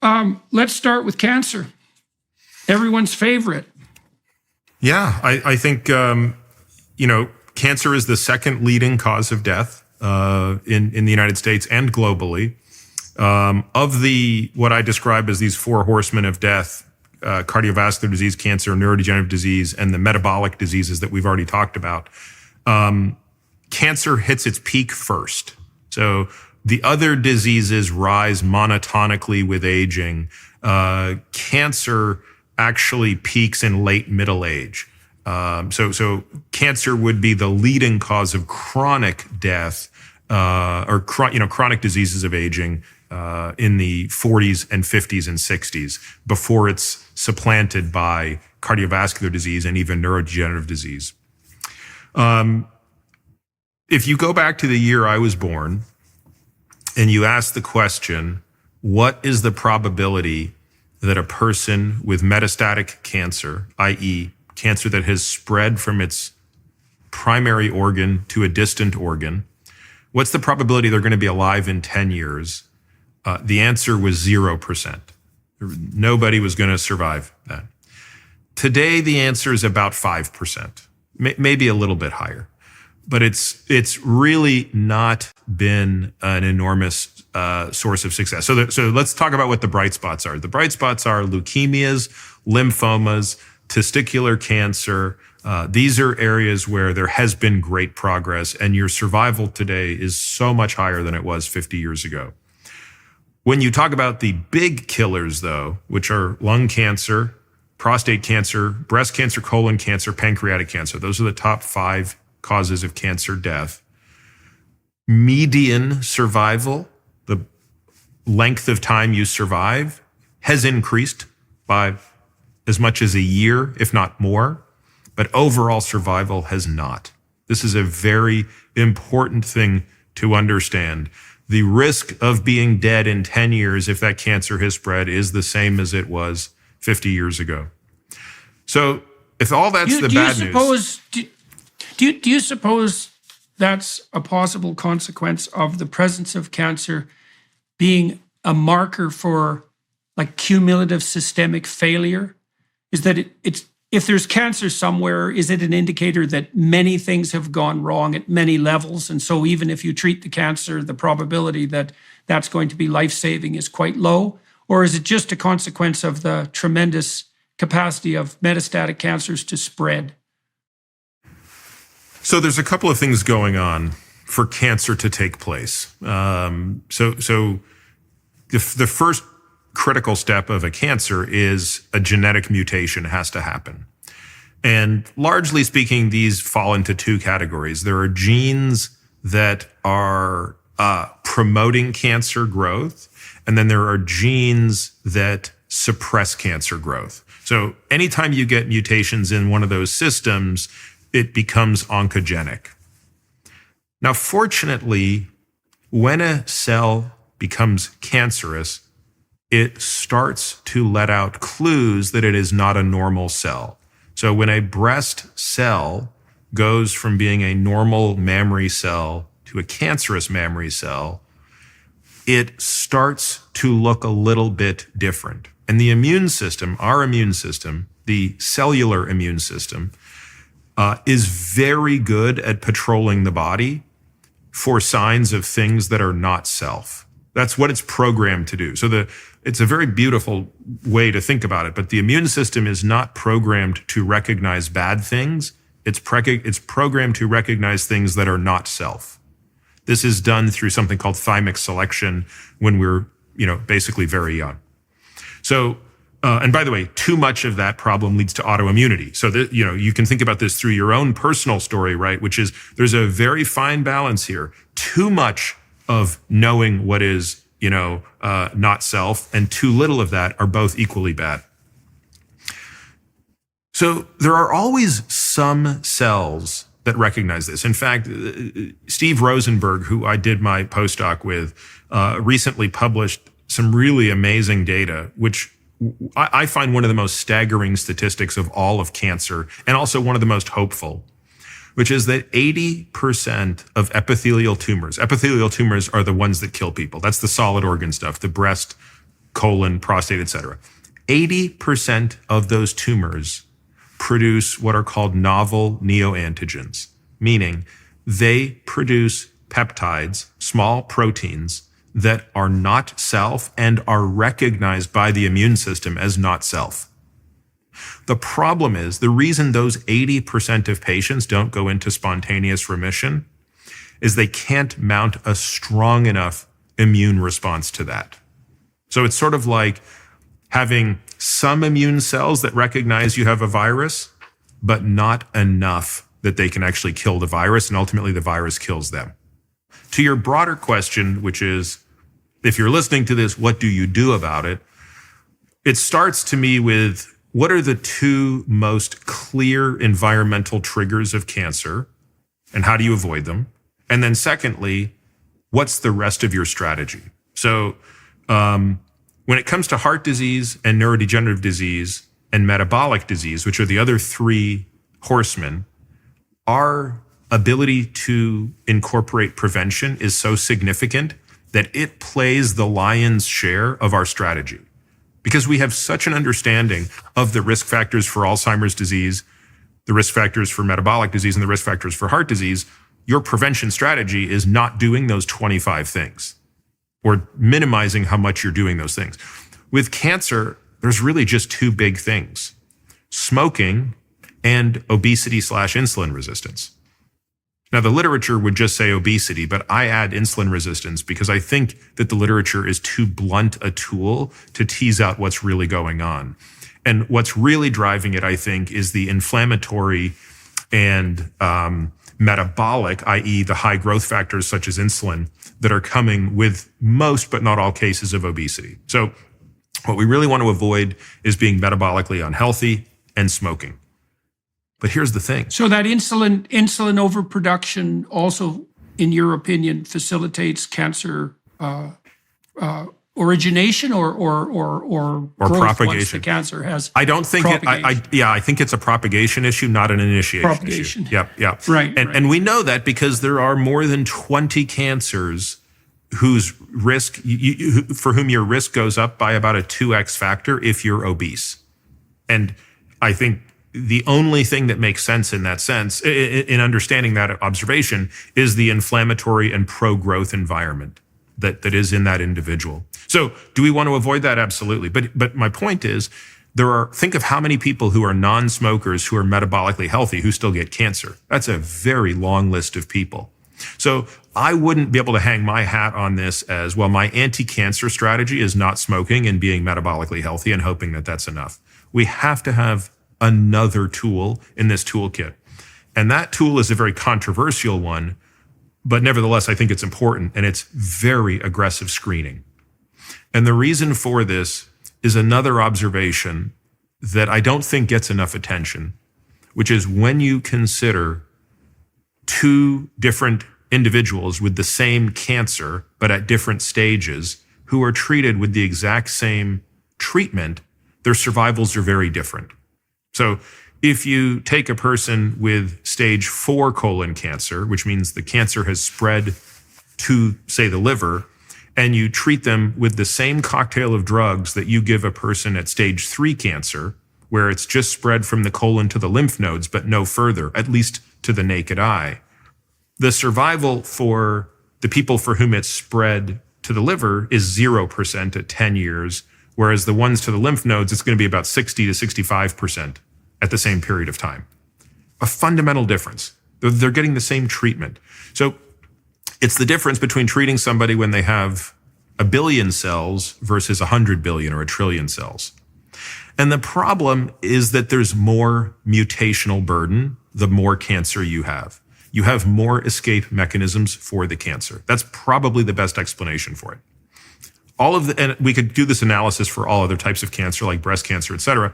Let's start with cancer. Everyone's favorite. Yeah, I think, cancer is the second leading cause of death in the United States and globally. Of what I describe as these four horsemen of death, cardiovascular disease, cancer, neurodegenerative disease, and the metabolic diseases that we've already talked about, cancer hits its peak first. So the other diseases rise monotonically with aging. Cancer actually peaks in late middle age. So cancer would be the leading cause of chronic death chronic diseases of aging in the 40s and 50s and 60s before it's supplanted by cardiovascular disease and even neurodegenerative disease. If you go back to the year I was born and you ask the question, what is the probability that a person with metastatic cancer, i.e., cancer that has spread from its primary organ to a distant organ, what's the probability they're going to be alive in 10 years? The answer was 0%. Nobody was going to survive that. Today, the answer is about 5%, maybe a little bit higher. But it's really not been an enormous source of success. So let's talk about what the bright spots are. The bright spots are leukemias, lymphomas, testicular cancer. These are areas where there has been great progress, and your survival today is so much higher than it was 50 years ago. When you talk about the big killers, though, which are lung cancer, prostate cancer, breast cancer, colon cancer, pancreatic cancer, those are the top 5 causes of cancer death. Median survival, the length of time you survive, has increased by as much as a year, if not more, but overall survival has not. This is a very important thing to understand. The risk of being dead in 10 years if that cancer has spread is the same as it was 50 years ago. So if all that's the bad news... Do you suppose that's a possible consequence of the presence of cancer being a marker for like cumulative systemic failure? Is that it's if there's cancer somewhere, is it an indicator that many things have gone wrong at many levels? And so even if you treat the cancer, the probability that that's going to be life-saving is quite low? Or is it just a consequence of the tremendous capacity of metastatic cancers to spread? So there's a couple of things going on for cancer to take place. So the first critical step of a cancer is a genetic mutation has to happen. And largely speaking, these fall into 2 categories. There are genes that are promoting cancer growth, and then there are genes that suppress cancer growth. So anytime you get mutations in one of those systems, it becomes oncogenic. Now, fortunately, when a cell becomes cancerous, it starts to let out clues that it is not a normal cell. So when a breast cell goes from being a normal mammary cell to a cancerous mammary cell, it starts to look a little bit different. And the immune system, our immune system, the cellular immune system, is very good at patrolling the body for signs of things that are not self. That's what it's programmed to do. So it's a very beautiful way to think about it, but the immune system is not programmed to recognize bad things. It's programmed to recognize things that are not self. This is done through something called thymic selection when we're, basically very young. So, and by the way, too much of that problem leads to autoimmunity. So that, you can think about this through your own personal story, right? Which is there's a very fine balance here. Too much of knowing what is, not self, and too little of that are both equally bad. So there are always some cells that recognize this. In fact, Steve Rosenberg, who I did my postdoc with, recently published some really amazing data, which I find one of the most staggering statistics of all of cancer, and also one of the most hopeful, which is that 80% of epithelial tumors are the ones that kill people. That's the solid organ stuff, the breast, colon, prostate, etc. 80% of those tumors produce what are called novel neoantigens, meaning they produce peptides, small proteins that are not self and are recognized by the immune system as not self. The problem is the reason those 80% of patients don't go into spontaneous remission is they can't mount a strong enough immune response to that. So it's sort of like having some immune cells that recognize you have a virus, but not enough that they can actually kill the virus, and ultimately the virus kills them. To your broader question, which is, if you're listening to this, what do you do about it? It starts to me with, what are the two most clear environmental triggers of cancer, and how do you avoid them? And then secondly, what's the rest of your strategy? So when it comes to heart disease and neurodegenerative disease and metabolic disease, which are the other three horsemen, our ability to incorporate prevention is so significant that it plays the lion's share of our strategy. Because we have such an understanding of the risk factors for Alzheimer's disease, the risk factors for metabolic disease, and the risk factors for heart disease, your prevention strategy is not doing those 25 things or minimizing how much you're doing those things. With cancer, there's really just two big things: smoking and obesity/insulin resistance. Now, the literature would just say obesity, but I add insulin resistance because I think that the literature is too blunt a tool to tease out what's really going on. And what's really driving it, I think, is the inflammatory and metabolic, i.e. the high growth factors such as insulin, that are coming with most but not all cases of obesity. So what we really want to avoid is being metabolically unhealthy and smoking. But here's the thing. So that insulin overproduction also, in your opinion, facilitates cancer origination or growth propagation once the cancer has. I don't think I think it's a propagation issue, not an initiation issue. Yep. Right. And we know that because there are more than 20 cancers whose risk, for whom your risk goes up by about a 2x factor if you're obese. And I think the only thing that makes sense in that sense, in understanding that observation, is the inflammatory and pro-growth environment that is in that individual. So do we want to avoid that? Absolutely. But my point is, think of how many people who are non-smokers who are metabolically healthy who still get cancer. That's a very long list of people. So I wouldn't be able to hang my hat on this as, well, my anti-cancer strategy is not smoking and being metabolically healthy and hoping that that's enough. We have to have another tool in this toolkit. And that tool is a very controversial one, but nevertheless, I think it's important, and it's very aggressive screening. And the reason for this is another observation that I don't think gets enough attention, which is when you consider two different individuals with the same cancer, but at different stages, who are treated with the exact same treatment, their survivals are very different. So if you take a person with stage 4 colon cancer, which means the cancer has spread to, say, the liver, and you treat them with the same cocktail of drugs that you give a person at stage 3 cancer, where it's just spread from the colon to the lymph nodes, but no further, at least to the naked eye, the survival for the people for whom it's spread to the liver is 0% at 10 years, whereas the ones to the lymph nodes, it's going to be about 60 to 65% at the same period of time. A fundamental difference. They're getting the same treatment. So it's the difference between treating somebody when they have 1 billion cells versus 100 billion or 1 trillion cells. And the problem is that there's more mutational burden the more cancer you have. You have more escape mechanisms for the cancer. That's probably the best explanation for it. And we could do this analysis for all other types of cancer, like breast cancer, et cetera.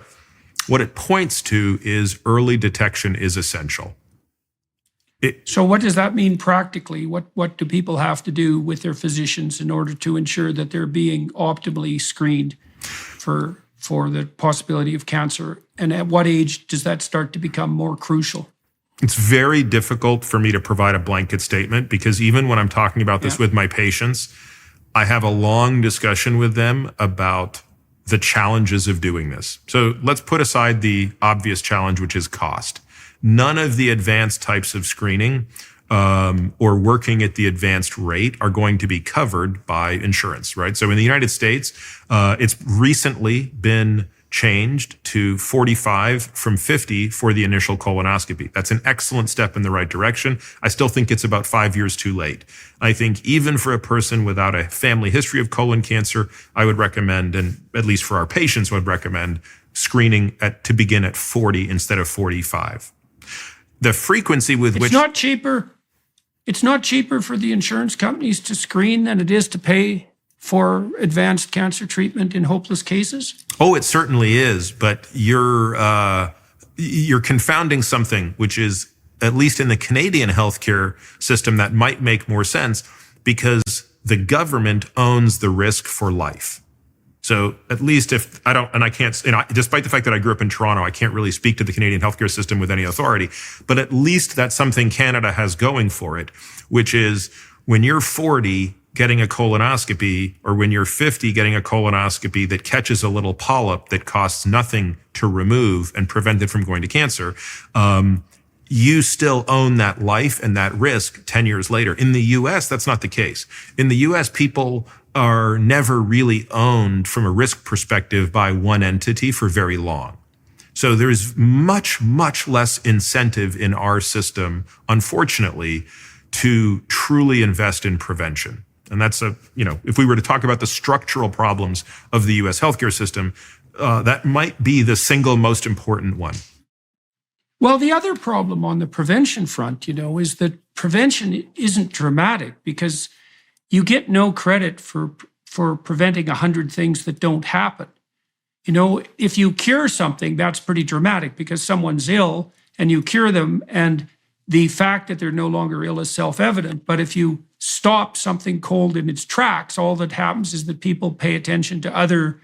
What it points to is early detection is essential. So what does that mean practically? What do people have to do with their physicians in order to ensure that they're being optimally screened for the possibility of cancer? And at what age does that start to become more crucial? It's very difficult for me to provide a blanket statement, because even when I'm talking about this with my patients, I have a long discussion with them about the challenges of doing this. So let's put aside the obvious challenge, which is cost. None of the advanced types of screening or working at the advanced rate are going to be covered by insurance, right? So in the United States, it's recently been changed to 45 from 50 for the initial colonoscopy. That's an excellent step in the right direction. I still think it's about 5 years too late. I think even for a person without a family history of colon cancer, I would recommend, and at least for our patients, would recommend screening to begin at 40 instead of 45. The frequency with which... It's not cheaper for the insurance companies to screen than it is to pay for advanced cancer treatment in hopeless cases? Oh, it certainly is, but you're confounding something, which is, at least in the Canadian healthcare system, that might make more sense, because the government owns the risk for life. So at least if I don't, and I can't, despite the fact that I grew up in Toronto, I can't really speak to the Canadian healthcare system with any authority, but at least that's something Canada has going for it, which is when you're 40 getting a colonoscopy, or when you're 50 getting a colonoscopy that catches a little polyp that costs nothing to remove and prevent it from going to cancer, you still own that life and that risk 10 years later. In the US, that's not the case. In the US, people are never really owned from a risk perspective by one entity for very long. So there's much, much less incentive in our system, unfortunately, to truly invest in prevention. And that's if we were to talk about the structural problems of the US healthcare system, that might be the single most important one. Well, the other problem on the prevention front, is that prevention isn't dramatic, because you get no credit for preventing 100 things that don't happen. If you cure something, that's pretty dramatic, because someone's ill and you cure them, and the fact that they're no longer ill is self-evident. But if you stop something cold in its tracks, all that happens is that people pay attention to other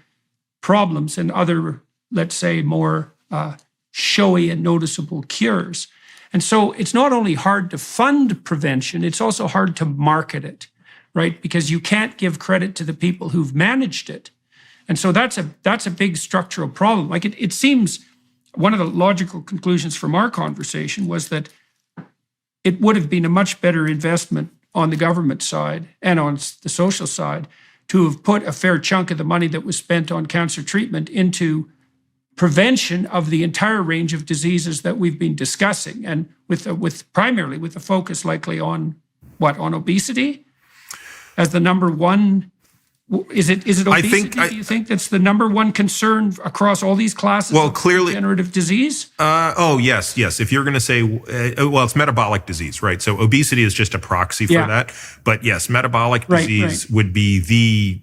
problems and other, let's say, more showy and noticeable cures. And so it's not only hard to fund prevention, it's also hard to market it, right? Because you can't give credit to the people who've managed it. And so that's a big structural problem. Like it seems one of the logical conclusions from our conversation was that it would have been a much better investment on the government side and on the social side to have put a fair chunk of the money that was spent on cancer treatment into prevention of the entire range of diseases that we've been discussing, and primarily with the focus likely on obesity as the number one. Is it obesity? Do you think that's the number one concern across all these classes? Well, clearly, degenerative disease. Yes. If you're going to say, it's metabolic disease, right? So obesity is just a proxy for that. But yes, metabolic disease would be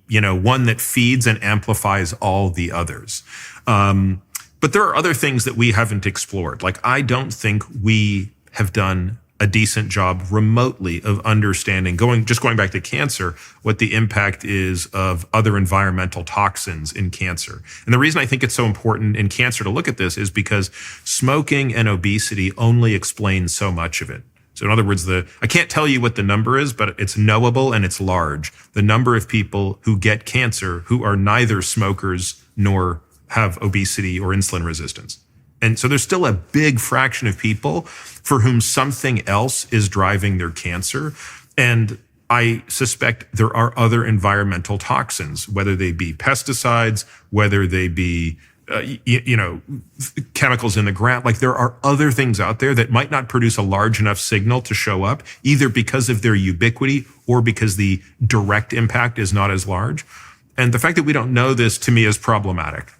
the one that feeds and amplifies all the others. But there are other things that we haven't explored. Like, I don't think we have done a decent job remotely of understanding, going back to cancer, what the impact is of other environmental toxins in cancer. And the reason I think it's so important in cancer to look at this is because smoking and obesity only explain so much of it. So in other words, I can't tell you what the number is, but it's knowable and it's large. The number of people who get cancer who are neither smokers nor have obesity or insulin resistance. And so there's still a big fraction of people for whom something else is driving their cancer. And I suspect there are other environmental toxins, whether they be pesticides, whether they be chemicals in the ground. Like, there are other things out there that might not produce a large enough signal to show up, either because of their ubiquity or because the direct impact is not as large. And the fact that we don't know this, to me, is problematic.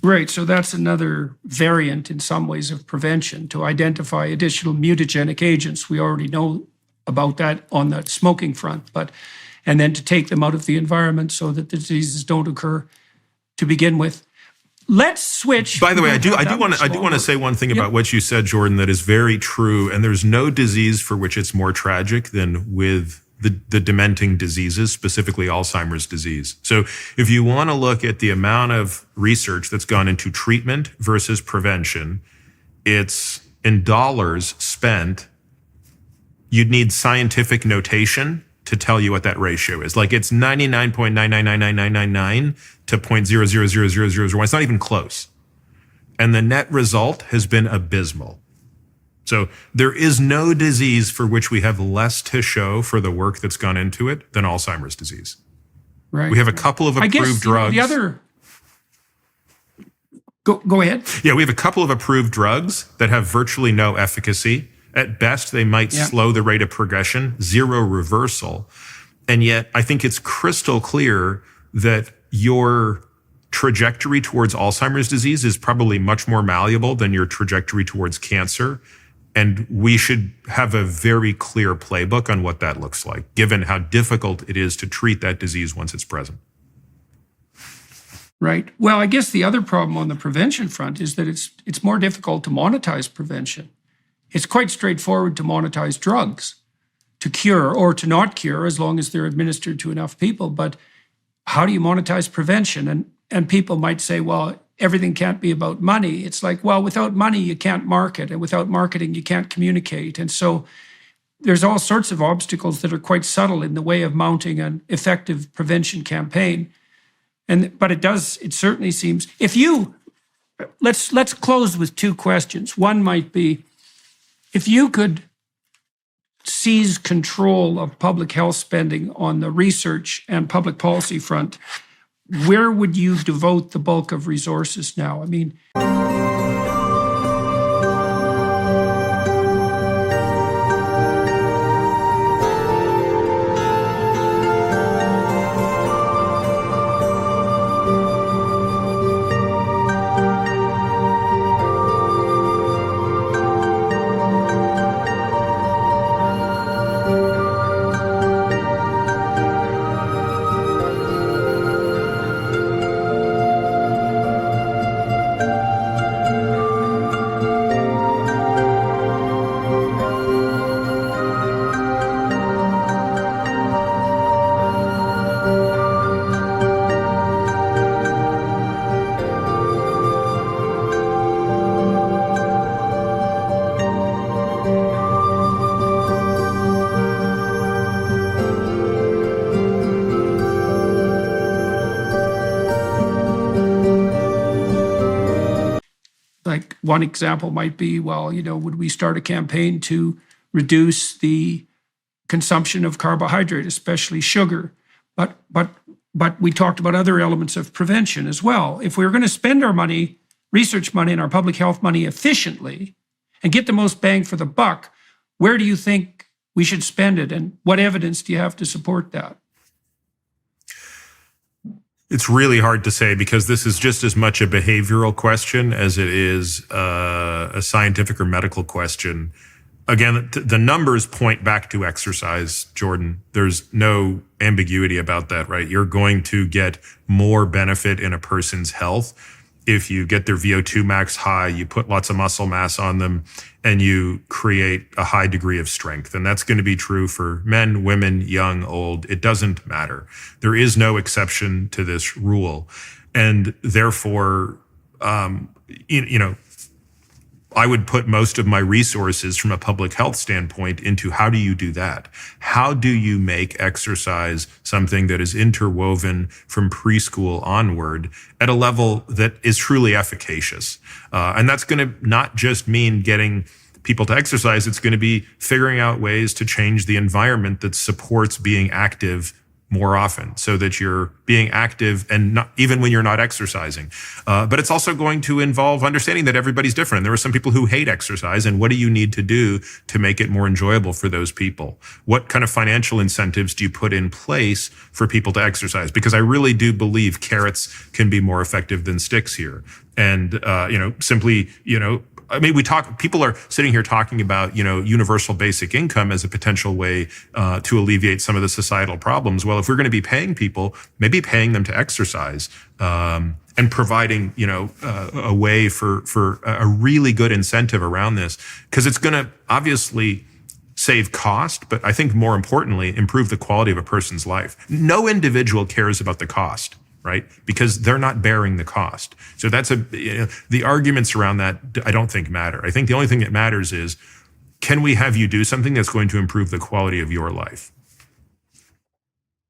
Right. So that's another variant in some ways of prevention, to identify additional mutagenic agents. We already know about that on the smoking front, and then to take them out of the environment so that the diseases don't occur to begin with. Let's switch. By the way, I do want to say one thing about what you said, Jordan, that is very true. And there's no disease for which it's more tragic than with the dementing diseases, specifically Alzheimer's disease. So if you want to look at the amount of research that's gone into treatment versus prevention, it's in dollars spent. You'd need scientific notation to tell you what that ratio is. Like, it's 99.9999999 to 0.0000001. It's not even close. And the net result has been abysmal. So there is no disease for which we have less to show for the work that's gone into it than Alzheimer's disease. Right. We have a couple of approved drugs. The other. Go ahead. Yeah, we have a couple of approved drugs that have virtually no efficacy. At best, they might slow the rate of progression, zero reversal. And yet, I think it's crystal clear that your trajectory towards Alzheimer's disease is probably much more malleable than your trajectory towards cancer. And we should have a very clear playbook on what that looks like, given how difficult it is to treat that disease once it's present. Right. Well, I guess the other problem on the prevention front is that it's more difficult to monetize prevention. It's quite straightforward to monetize drugs, to cure or to not cure, as long as they're administered to enough people. But how do you monetize prevention? And people might say, well, everything can't be about money. It's like, well, without money, you can't market. And without marketing, you can't communicate. And so there's all sorts of obstacles that are quite subtle in the way of mounting an effective prevention campaign. But it certainly seems, let's close with two questions. One might be, if you could seize control of public health spending on the research and public policy front, where would you devote the bulk of resources now? I mean, like one example might be, well, would we start a campaign to reduce the consumption of carbohydrate, especially sugar? But we talked about other elements of prevention as well. If we were going to spend our money, research money and our public health money efficiently and get the most bang for the buck, where do you think we should spend it? And what evidence do you have to support that? It's really hard to say, because this is just as much a behavioral question as it is a scientific or medical question. Again, the numbers point back to exercise, Jordan. There's no ambiguity about that, right? You're going to get more benefit in a person's health if you get their VO2 max high, you put lots of muscle mass on them, and you create a high degree of strength. And that's going to be true for men, women, young, old. It doesn't matter. There is no exception to this rule. And therefore, I would put most of my resources from a public health standpoint into how do you do that? How do you make exercise something that is interwoven from preschool onward at a level that is truly efficacious? And that's going to not just mean getting people to exercise. It's going to be figuring out ways to change the environment that supports being active more often, so that you're being active and not even when you're not exercising. But it's also going to involve understanding that everybody's different. There are some people who hate exercise, and what do you need to do to make it more enjoyable for those people? What kind of financial incentives do you put in place for people to exercise? Because I really do believe carrots can be more effective than sticks here. And, simply, I mean, people are sitting here talking about, universal basic income as a potential way to alleviate some of the societal problems. Well, if we're going to be paying people, maybe paying them to exercise and providing, a way for a really good incentive around this, because it's going to obviously save cost, but I think more importantly, improve the quality of a person's life. No individual cares about the cost, right? Because they're not bearing the cost. So that's the arguments around that I don't think matter. I think the only thing that matters is, can we have you do something that's going to improve the quality of your life?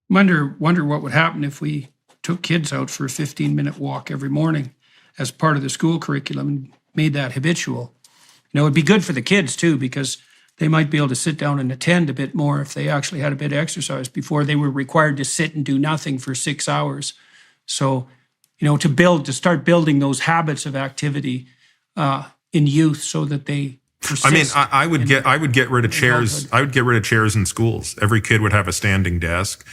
Wonder what would happen if we took kids out for a 15-minute walk every morning as part of the school curriculum and made that habitual. It'd be good for the kids too, because they might be able to sit down and attend a bit more if they actually had a bit of exercise before they were required to sit and do nothing for 6 hours. So, to start building those habits of activity in youth, so that they persist. I would get rid of chairs. I would get rid of chairs in schools. Every kid would have a standing desk.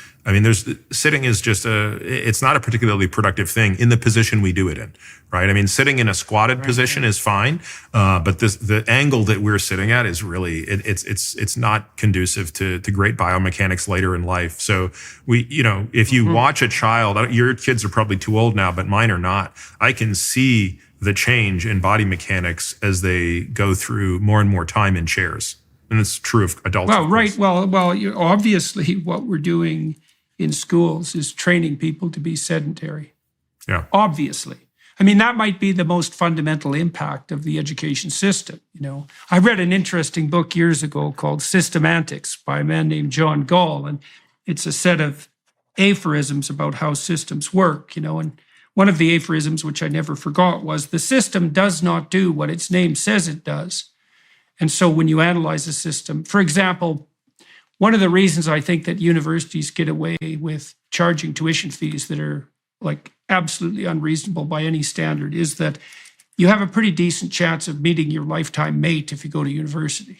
Sitting is it's not a particularly productive thing in the position we do it in, right? Sitting in a squatted position is fine, but the angle that we're sitting at is really, it's not conducive to great biomechanics later in life. So if you watch a child, your kids are probably too old now, but mine are not. I can see the change in body mechanics as they go through more and more time in chairs. And it's true of adults. Well, right. Well, obviously what we're doing in schools is training people to be sedentary. Yeah. Obviously. That might be the most fundamental impact of the education system. I read an interesting book years ago called Systemantics by a man named John Gall, and it's a set of aphorisms about how systems work, and one of the aphorisms, which I never forgot, was the system does not do what its name says it does. And so when you analyze a system, for example, one of the reasons I think that universities get away with charging tuition fees that are absolutely unreasonable by any standard is that you have a pretty decent chance of meeting your lifetime mate if you go to university.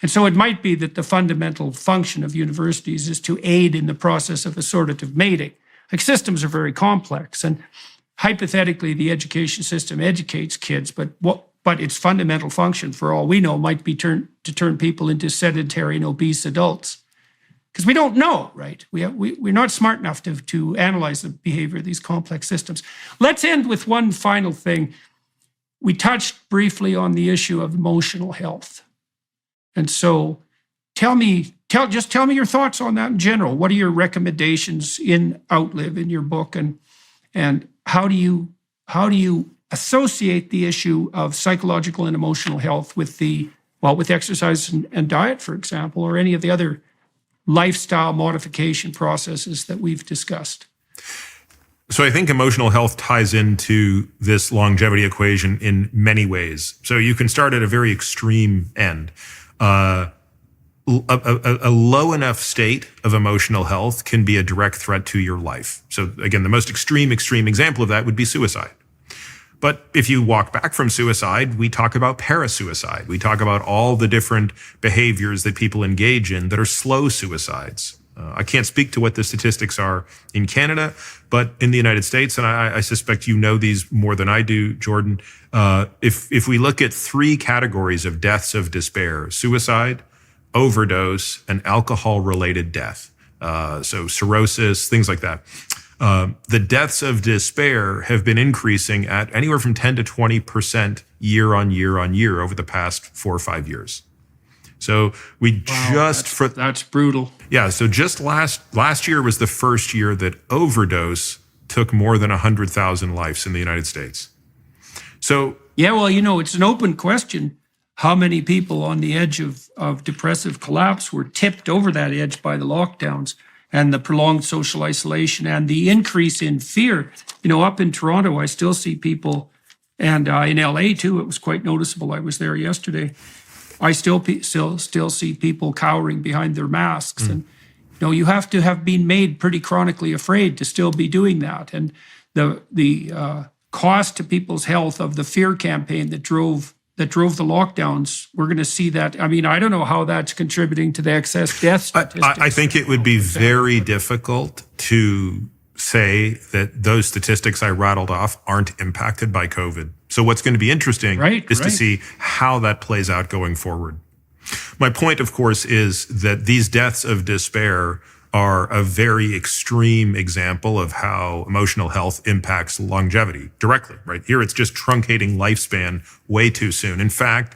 And so it might be that the fundamental function of universities is to aid in the process of assortative mating. Systems are very complex, and hypothetically, the education system educates kids, but its fundamental function, for all we know, might be to turn people into sedentary and obese adults. Because we don't know, right? We're not smart enough to analyze the behavior of these complex systems. Let's end with one final thing. We touched briefly on the issue of emotional health. And so tell me your thoughts on that in general. What are your recommendations in Outlive, in your book, and how do you associate the issue of psychological and emotional health with exercise and diet, for example, or any of the other lifestyle modification processes that we've discussed? So I think emotional health ties into this longevity equation in many ways. So you can start at a very extreme end. A low enough state of emotional health can be a direct threat to your life. So again, the most extreme example of that would be suicide. But if you walk back from suicide, we talk about parasuicide. We talk about all the different behaviors that people engage in that are slow suicides. I can't speak to what the statistics are in Canada, but in the United States, and I suspect you know these more than I do, Jordan, if we look at 3 categories of deaths of despair: suicide, overdose, and alcohol-related death, so cirrhosis, things like that. The deaths of despair have been increasing at anywhere from 10 to 20% year on year over the past 4 or 5 years. So that's brutal. Yeah. So just last year was the first year that overdose took more than 100,000 lives in the United States. So Yeah, well, it's an open question. How many people on the edge of depressive collapse were tipped over that edge by the lockdowns and the prolonged social isolation and the increase in fear? Up in Toronto, I still see people, and in LA too, it was quite noticeable. I was there yesterday. I still see people cowering behind their masks. And you have to have been made pretty chronically afraid to still be doing that. And the cost to people's health of the fear campaign that drove the lockdowns, we're going to see that. I mean, I don't know how that's contributing to the excess death statistics. I think it would be very difficult to say that those statistics I rattled off aren't impacted by COVID. So what's going to be interesting is to see how that plays out going forward. My point, of course, is that these deaths of despair are a very extreme example of how emotional health impacts longevity directly, right? Here, it's just truncating lifespan way too soon. In fact,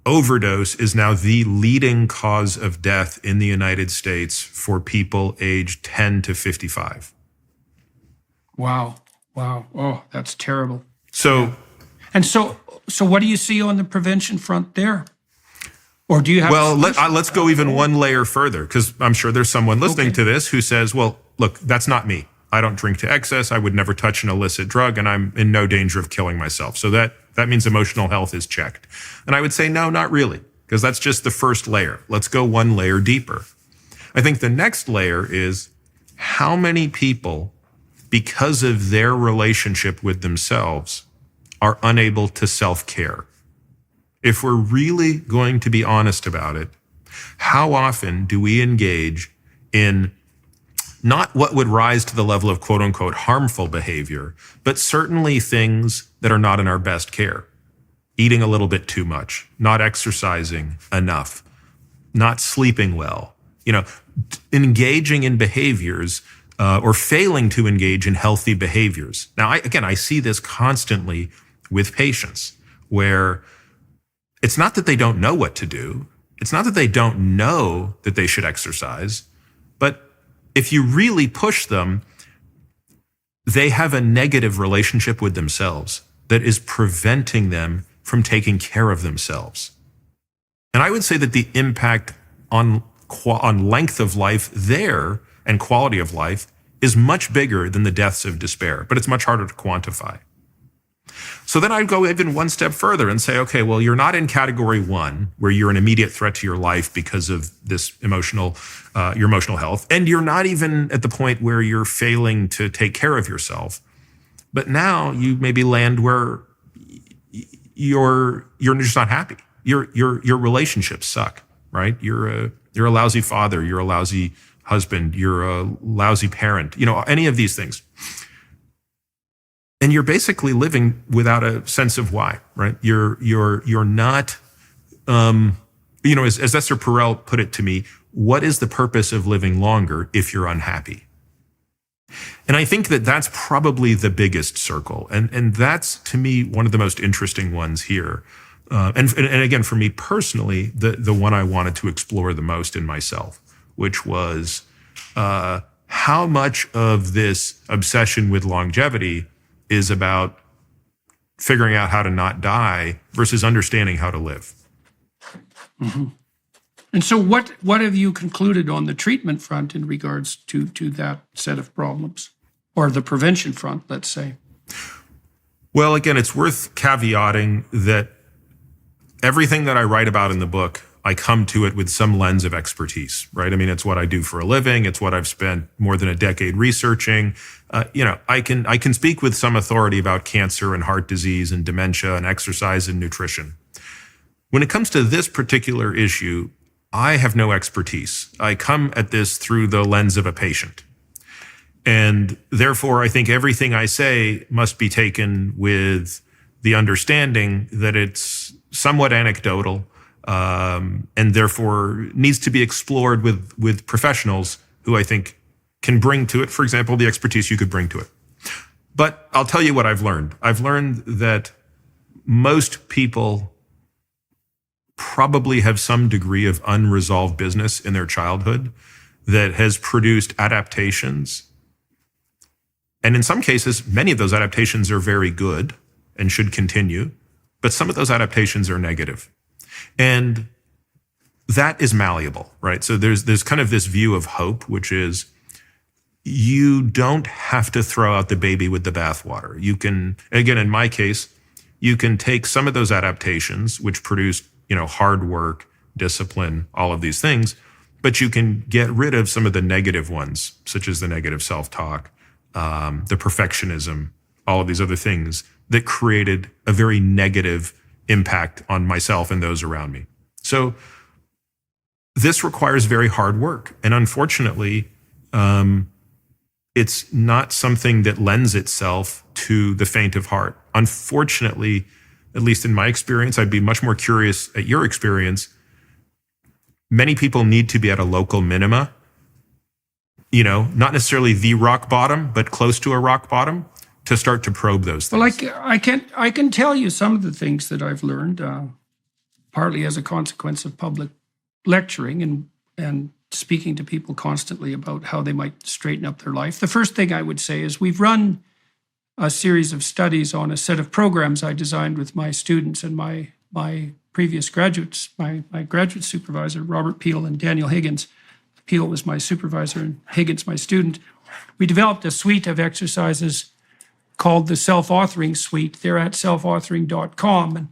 overdose is now the leading cause of death in the United States for people aged 10 to 55. Wow. Oh, that's terrible. So what do you see on the prevention front there? Or do you have? Well, let's go even one layer further, because I'm sure there's someone listening to this who says, well, look, that's not me. I don't drink to excess. I would never touch an illicit drug, and I'm in no danger of killing myself. So that means emotional health is checked. And I would say, no, not really, because that's just the first layer. Let's go one layer deeper. I think the next layer is how many people, because of their relationship with themselves, are unable to self-care. If we're really going to be honest about it, how often do we engage in not what would rise to the level of quote unquote harmful behavior, but certainly things that are not in our best care? Eating a little bit too much, not exercising enough, not sleeping well, engaging in behaviors or failing to engage in healthy behaviors. Now, I see this constantly with patients where it's not that they don't know what to do. It's not that they don't know that they should exercise, but if you really push them, they have a negative relationship with themselves that is preventing them from taking care of themselves. And I would say that the impact on length of life there and quality of life is much bigger than the deaths of despair, but it's much harder to quantify. So then I'd go even one step further and say, okay, well, you're not in category one, where you're an immediate threat to your life because of this your emotional health. And you're not even at the point where you're failing to take care of yourself. But now you maybe land where you're just not happy. Your relationships suck, right? You're a lousy father, you're a lousy husband, you're a lousy parent, any of these things. And you're basically living without a sense of why, right? You're not, as Esther Perel put it to me, what is the purpose of living longer if you're unhappy? And I think that that's probably the biggest circle. And that's, to me, one of the most interesting ones here. And again, for me personally, the one I wanted to explore the most in myself, which was how much of this obsession with longevity is about figuring out how to not die versus understanding how to live. Mm-hmm. And so what have you concluded on the treatment front in regards to that set of problems, or the prevention front, let's say? Well, again, it's worth caveating that everything that I write about in the book, I come to it with some lens of expertise, right? I mean, it's what I do for a living. It's what I've spent more than a decade researching. I can speak with some authority about cancer and heart disease and dementia and exercise and nutrition. When it comes to this particular issue, I have no expertise. I come at this through the lens of a patient. And therefore, I think everything I say must be taken with the understanding that it's somewhat anecdotal, and therefore needs to be explored with professionals who I think can bring to it, for example, the expertise you could bring to it. But I'll tell you what I've learned. I've learned that most people probably have some degree of unresolved business in their childhood that has produced adaptations. And in some cases, many of those adaptations are very good. and should continue, but some of those adaptations are negative. And that is malleable, right? So there's kind of this view of hope, which is you don't have to throw out the baby with the bathwater. You can, again, in my case, you can take some of those adaptations, which produce, hard work, discipline, all of these things, but you can get rid of some of the negative ones, such as the negative self-talk, the perfectionism, all of these other things that created a very negative impact on myself and those around me. So this requires very hard work. And unfortunately, it's not something that lends itself to the faint of heart. Unfortunately, at least in my experience, I'd be much more curious at your experience. Many people need to be at a local minima, not necessarily the rock bottom, but close to a rock bottom to start to probe those things. Well, I can tell you some of the things that I've learned, partly as a consequence of public lecturing and speaking to people constantly about how they might straighten up their life. The first thing I would say is we've run a series of studies on a set of programs I designed with my students and my previous graduates, my graduate supervisor, Robert Peel and Daniel Higgins. Peel was my supervisor and Higgins my student. We developed a suite of exercises called the Self-Authoring Suite. They're at selfauthoring.com. And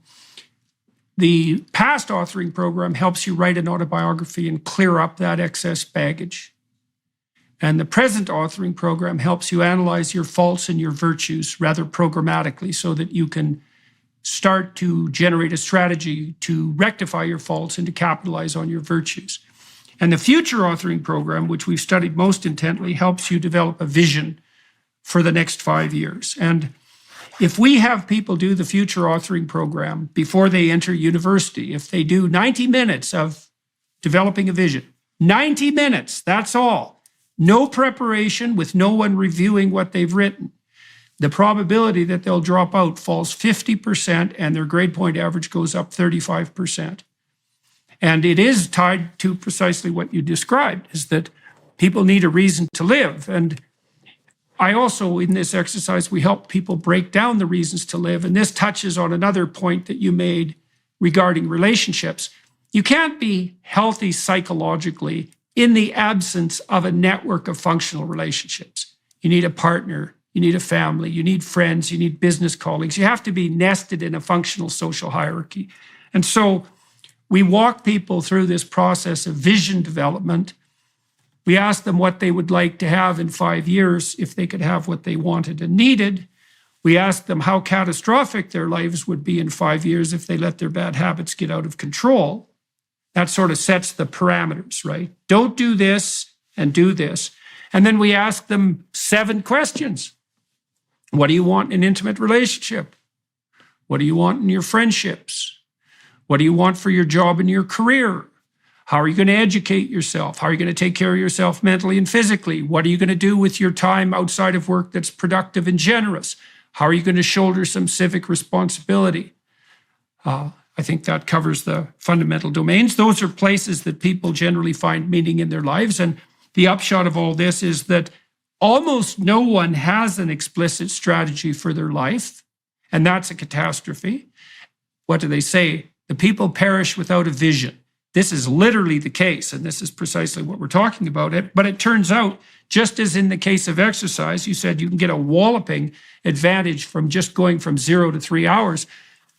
the past authoring program helps you write an autobiography and clear up that excess baggage. And the present authoring program helps you analyze your faults and your virtues rather programmatically so that you can start to generate a strategy to rectify your faults and to capitalize on your virtues. And the future authoring program, which we've studied most intently, helps you develop a vision for the next 5 years. And if we have people do the future authoring program before they enter university, if they do 90 minutes of developing a vision, 90 minutes, that's all. No preparation with no one reviewing what they've written. The probability that they'll drop out falls 50% and their grade point average goes up 35%. And it is tied to precisely what you described, is that people need a reason to live. And I also, in this exercise, we help people break down the reasons to live. And this touches on another point that you made regarding relationships. You can't be healthy psychologically in the absence of a network of functional relationships. You need a partner, you need a family, you need friends, you need business colleagues. You have to be nested in a functional social hierarchy. And so we walk people through this process of vision development. We ask them what they would like to have in 5 years if they could have what they wanted and needed. We ask them how catastrophic their lives would be in 5 years if they let their bad habits get out of control. That sort of sets the parameters, right? Don't do this and do this. And then we ask them 7 questions. What do you want in an intimate relationship? What do you want in your friendships? What do you want for your job and your career? How are you going to educate yourself? How are you going to take care of yourself mentally and physically? What are you going to do with your time outside of work that's productive and generous? How are you going to shoulder some civic responsibility? I think that covers the fundamental domains. Those are places that people generally find meaning in their lives. And the upshot of all this is that almost no one has an explicit strategy for their life, and that's a catastrophe. What do they say? The people perish without a vision. This is literally the case, and this is precisely what we're talking about. But it turns out, just as in the case of exercise, you said you can get a walloping advantage from just going from 0 to 3 hours.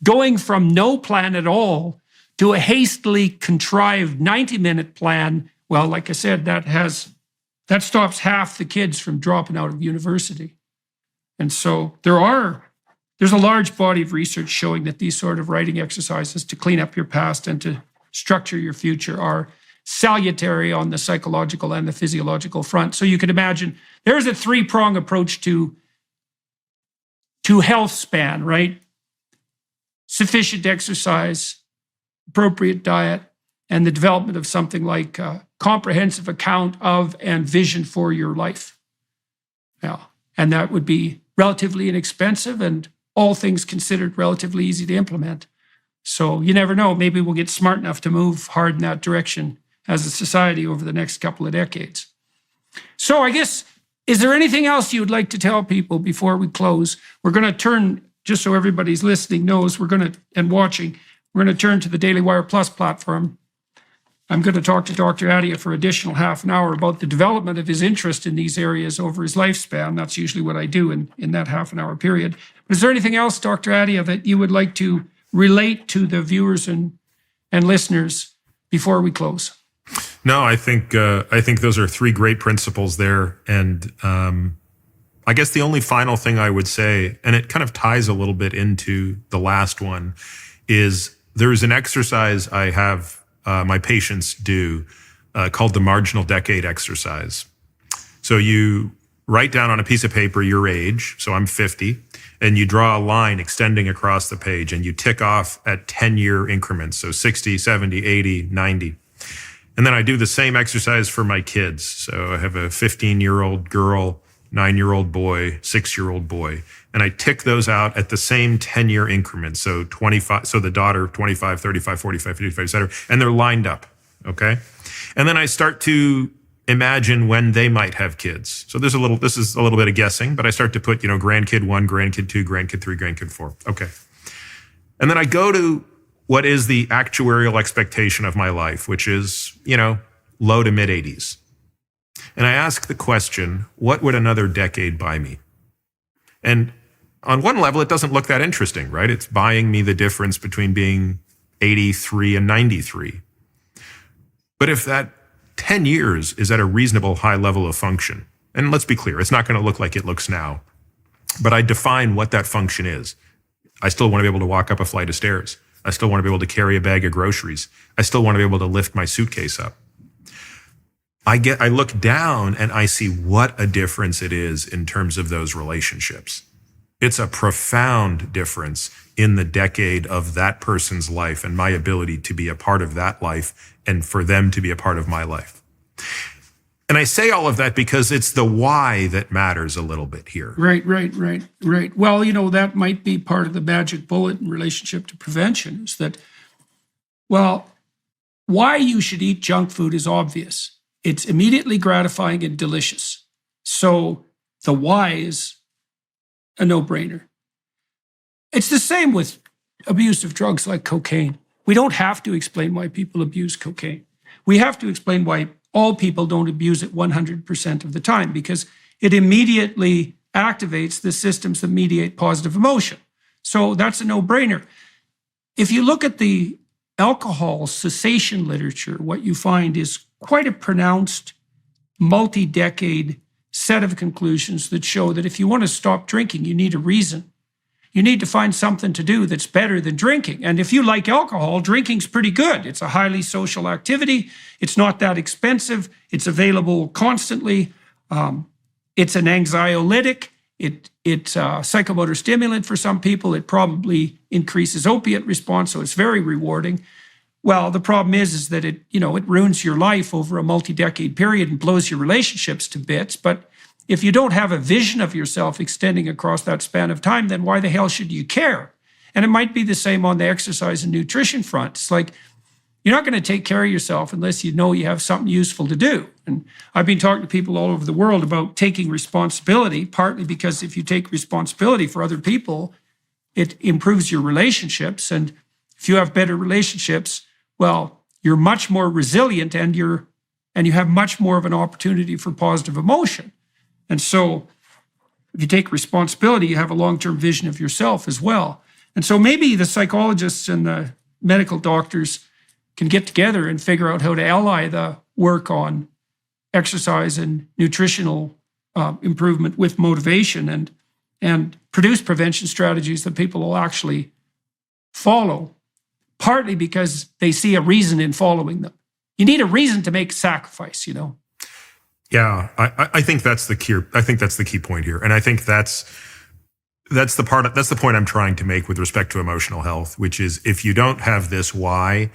Going from no plan at all to a hastily contrived 90-minute plan, well, like I said, that stops half the kids from dropping out of university. And so there's a large body of research showing that these sort of writing exercises to clean up your past and to structure your future are salutary on the psychological and the physiological front. So you can imagine there's a 3-prong approach to health span, right? Sufficient exercise, appropriate diet, and the development of something like a comprehensive account of and vision for your life. Now, and that would be relatively inexpensive and all things considered relatively easy to implement. So you never know, maybe we'll get smart enough to move hard in that direction as a society over the next couple of decades. So I guess, is there anything else you would like to tell people before we close? We're going to turn just so everybody's listening knows, and watching, we're going to turn to the Daily Wire Plus platform. I'm going to talk to Dr. Attia for additional half an hour about the development of his interest in these areas over his lifespan. That's usually what I do in that half an hour period. But is there anything else, Dr. Attia, that you would like to relate to the viewers and listeners before we close? No, I think those are three great principles there. And I guess the only final thing I would say, and it kind of ties a little bit into the last one, is there's an exercise I have my patients do called the marginal decade exercise. So you write down on a piece of paper your age, so I'm 50, and you draw a line extending across the page, and you tick off at 10-year increments, so 60, 70, 80, 90. And then I do the same exercise for my kids. So I have a 15-year-old girl, 9-year-old boy, 6-year-old boy. And I tick those out at the same 10-year increments. So 25, so the daughter, 25, 35, 45, 55, et cetera. And they're lined up, okay? And then I start to imagine when they might have kids. So this is a little bit of guessing, but I start to put, grandkid 1, grandkid 2, grandkid 3, grandkid 4. Okay. And then I go to what is the actuarial expectation of my life, which is, low to mid 80s. And I ask the question, what would another decade buy me? And on one level, it doesn't look that interesting, right? It's buying me the difference between being 83 and 93. But if that 10 years is at a reasonable high level of function, and let's be clear, it's not going to look like it looks now, but I define what that function is. I still want to be able to walk up a flight of stairs. I still want to be able to carry a bag of groceries. I still want to be able to lift my suitcase up. I look down and I see what a difference it is in terms of those relationships. It's a profound difference in the decade of that person's life and my ability to be a part of that life and for them to be a part of my life. And I say all of that because it's the why that matters a little bit here. Right. Well, that might be part of the magic bullet in relationship to prevention is that, well, why you should eat junk food is obvious. It's immediately gratifying and delicious. So the why is a no-brainer. It's the same with abuse of drugs like cocaine. We don't have to explain why people abuse cocaine. We have to explain why all people don't abuse it 100% of the time, because it immediately activates the systems that mediate positive emotion. So that's a no-brainer. If you look at the alcohol cessation literature, what you find is quite a pronounced multi-decade set of conclusions that show that if you want to stop drinking, you need a reason. You need to find something to do that's better than drinking. And if you like alcohol, drinking's pretty good. It's a highly social activity. It's not that expensive. It's available constantly. It's an anxiolytic. It's a psychomotor stimulant for some people. It probably increases opiate response, so it's very rewarding. Well, the problem is that it ruins your life over a multi-decade period and blows your relationships to bits. But if you don't have a vision of yourself extending across that span of time, then why the hell should you care? And it might be the same on the exercise and nutrition front. It's like, you're not going to take care of yourself unless you know you have something useful to do. And I've been talking to people all over the world about taking responsibility, partly because if you take responsibility for other people, it improves your relationships. And if you have better relationships, well, you're much more resilient and you have much more of an opportunity for positive emotion. And so if you take responsibility, you have a long-term vision of yourself as well. And so maybe the psychologists and the medical doctors can get together and figure out how to ally the work on exercise and nutritional improvement with motivation and produce prevention strategies that people will actually follow, partly because they see a reason in following them. You need a reason to make sacrifice, Yeah, I think that's the key. I think that's the key point here, and I think that's the point I'm trying to make with respect to emotional health, which is if you don't have this why,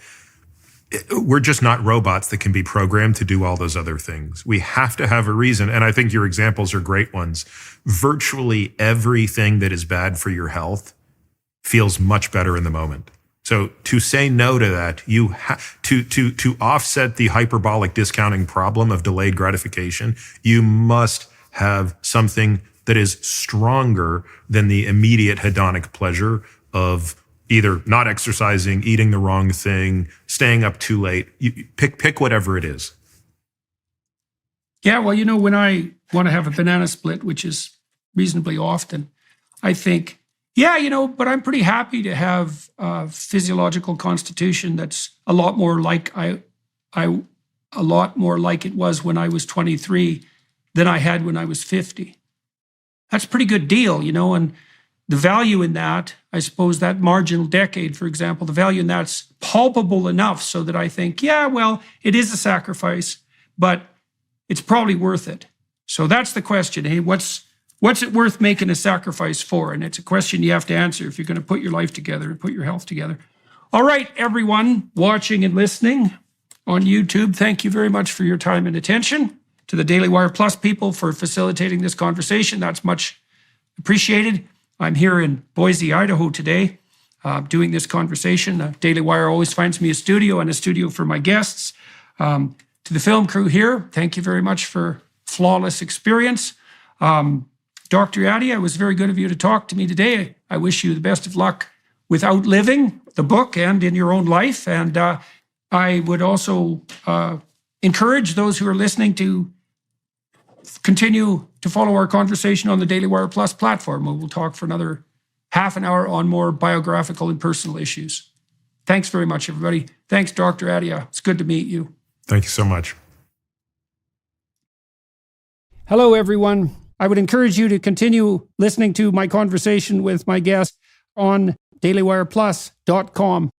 we're just not robots that can be programmed to do all those other things. We have to have a reason, and I think your examples are great ones. Virtually everything that is bad for your health feels much better in the moment. So to say no to that, you have to offset the hyperbolic discounting problem of delayed gratification, you must have something that is stronger than the immediate hedonic pleasure of either not exercising, eating the wrong thing, staying up too late. You pick whatever it is. Yeah, well, when I want to have a banana split, which is reasonably often, I think, but I'm pretty happy to have a physiological constitution that's a lot more like a lot more like it was when I was 23 than I had when I was 50. That's a pretty good deal, and the value in that, I suppose that marginal decade, for example, the value in that's palpable enough so that I think, it is a sacrifice, but it's probably worth it. So that's the question. Hey, what's it worth making a sacrifice for? And it's a question you have to answer if you're going to put your life together and put your health together. All right, everyone watching and listening on YouTube, thank you very much for your time and attention. To the Daily Wire Plus people for facilitating this conversation, that's much appreciated. I'm here in Boise, Idaho today, doing this conversation. Daily Wire always finds me a studio and a studio for my guests. To the film crew here, thank you very much for flawless experience. Dr. Attia, it was very good of you to talk to me today. I wish you the best of luck with outliving the book and in your own life. And I would also encourage those who are listening to continue to follow our conversation on the Daily Wire Plus platform, where we'll talk for another half an hour on more biographical and personal issues. Thanks very much, everybody. Thanks, Dr. Attia. It's good to meet you. Thank you so much. Hello, everyone. I would encourage you to continue listening to my conversation with my guest on dailywireplus.com.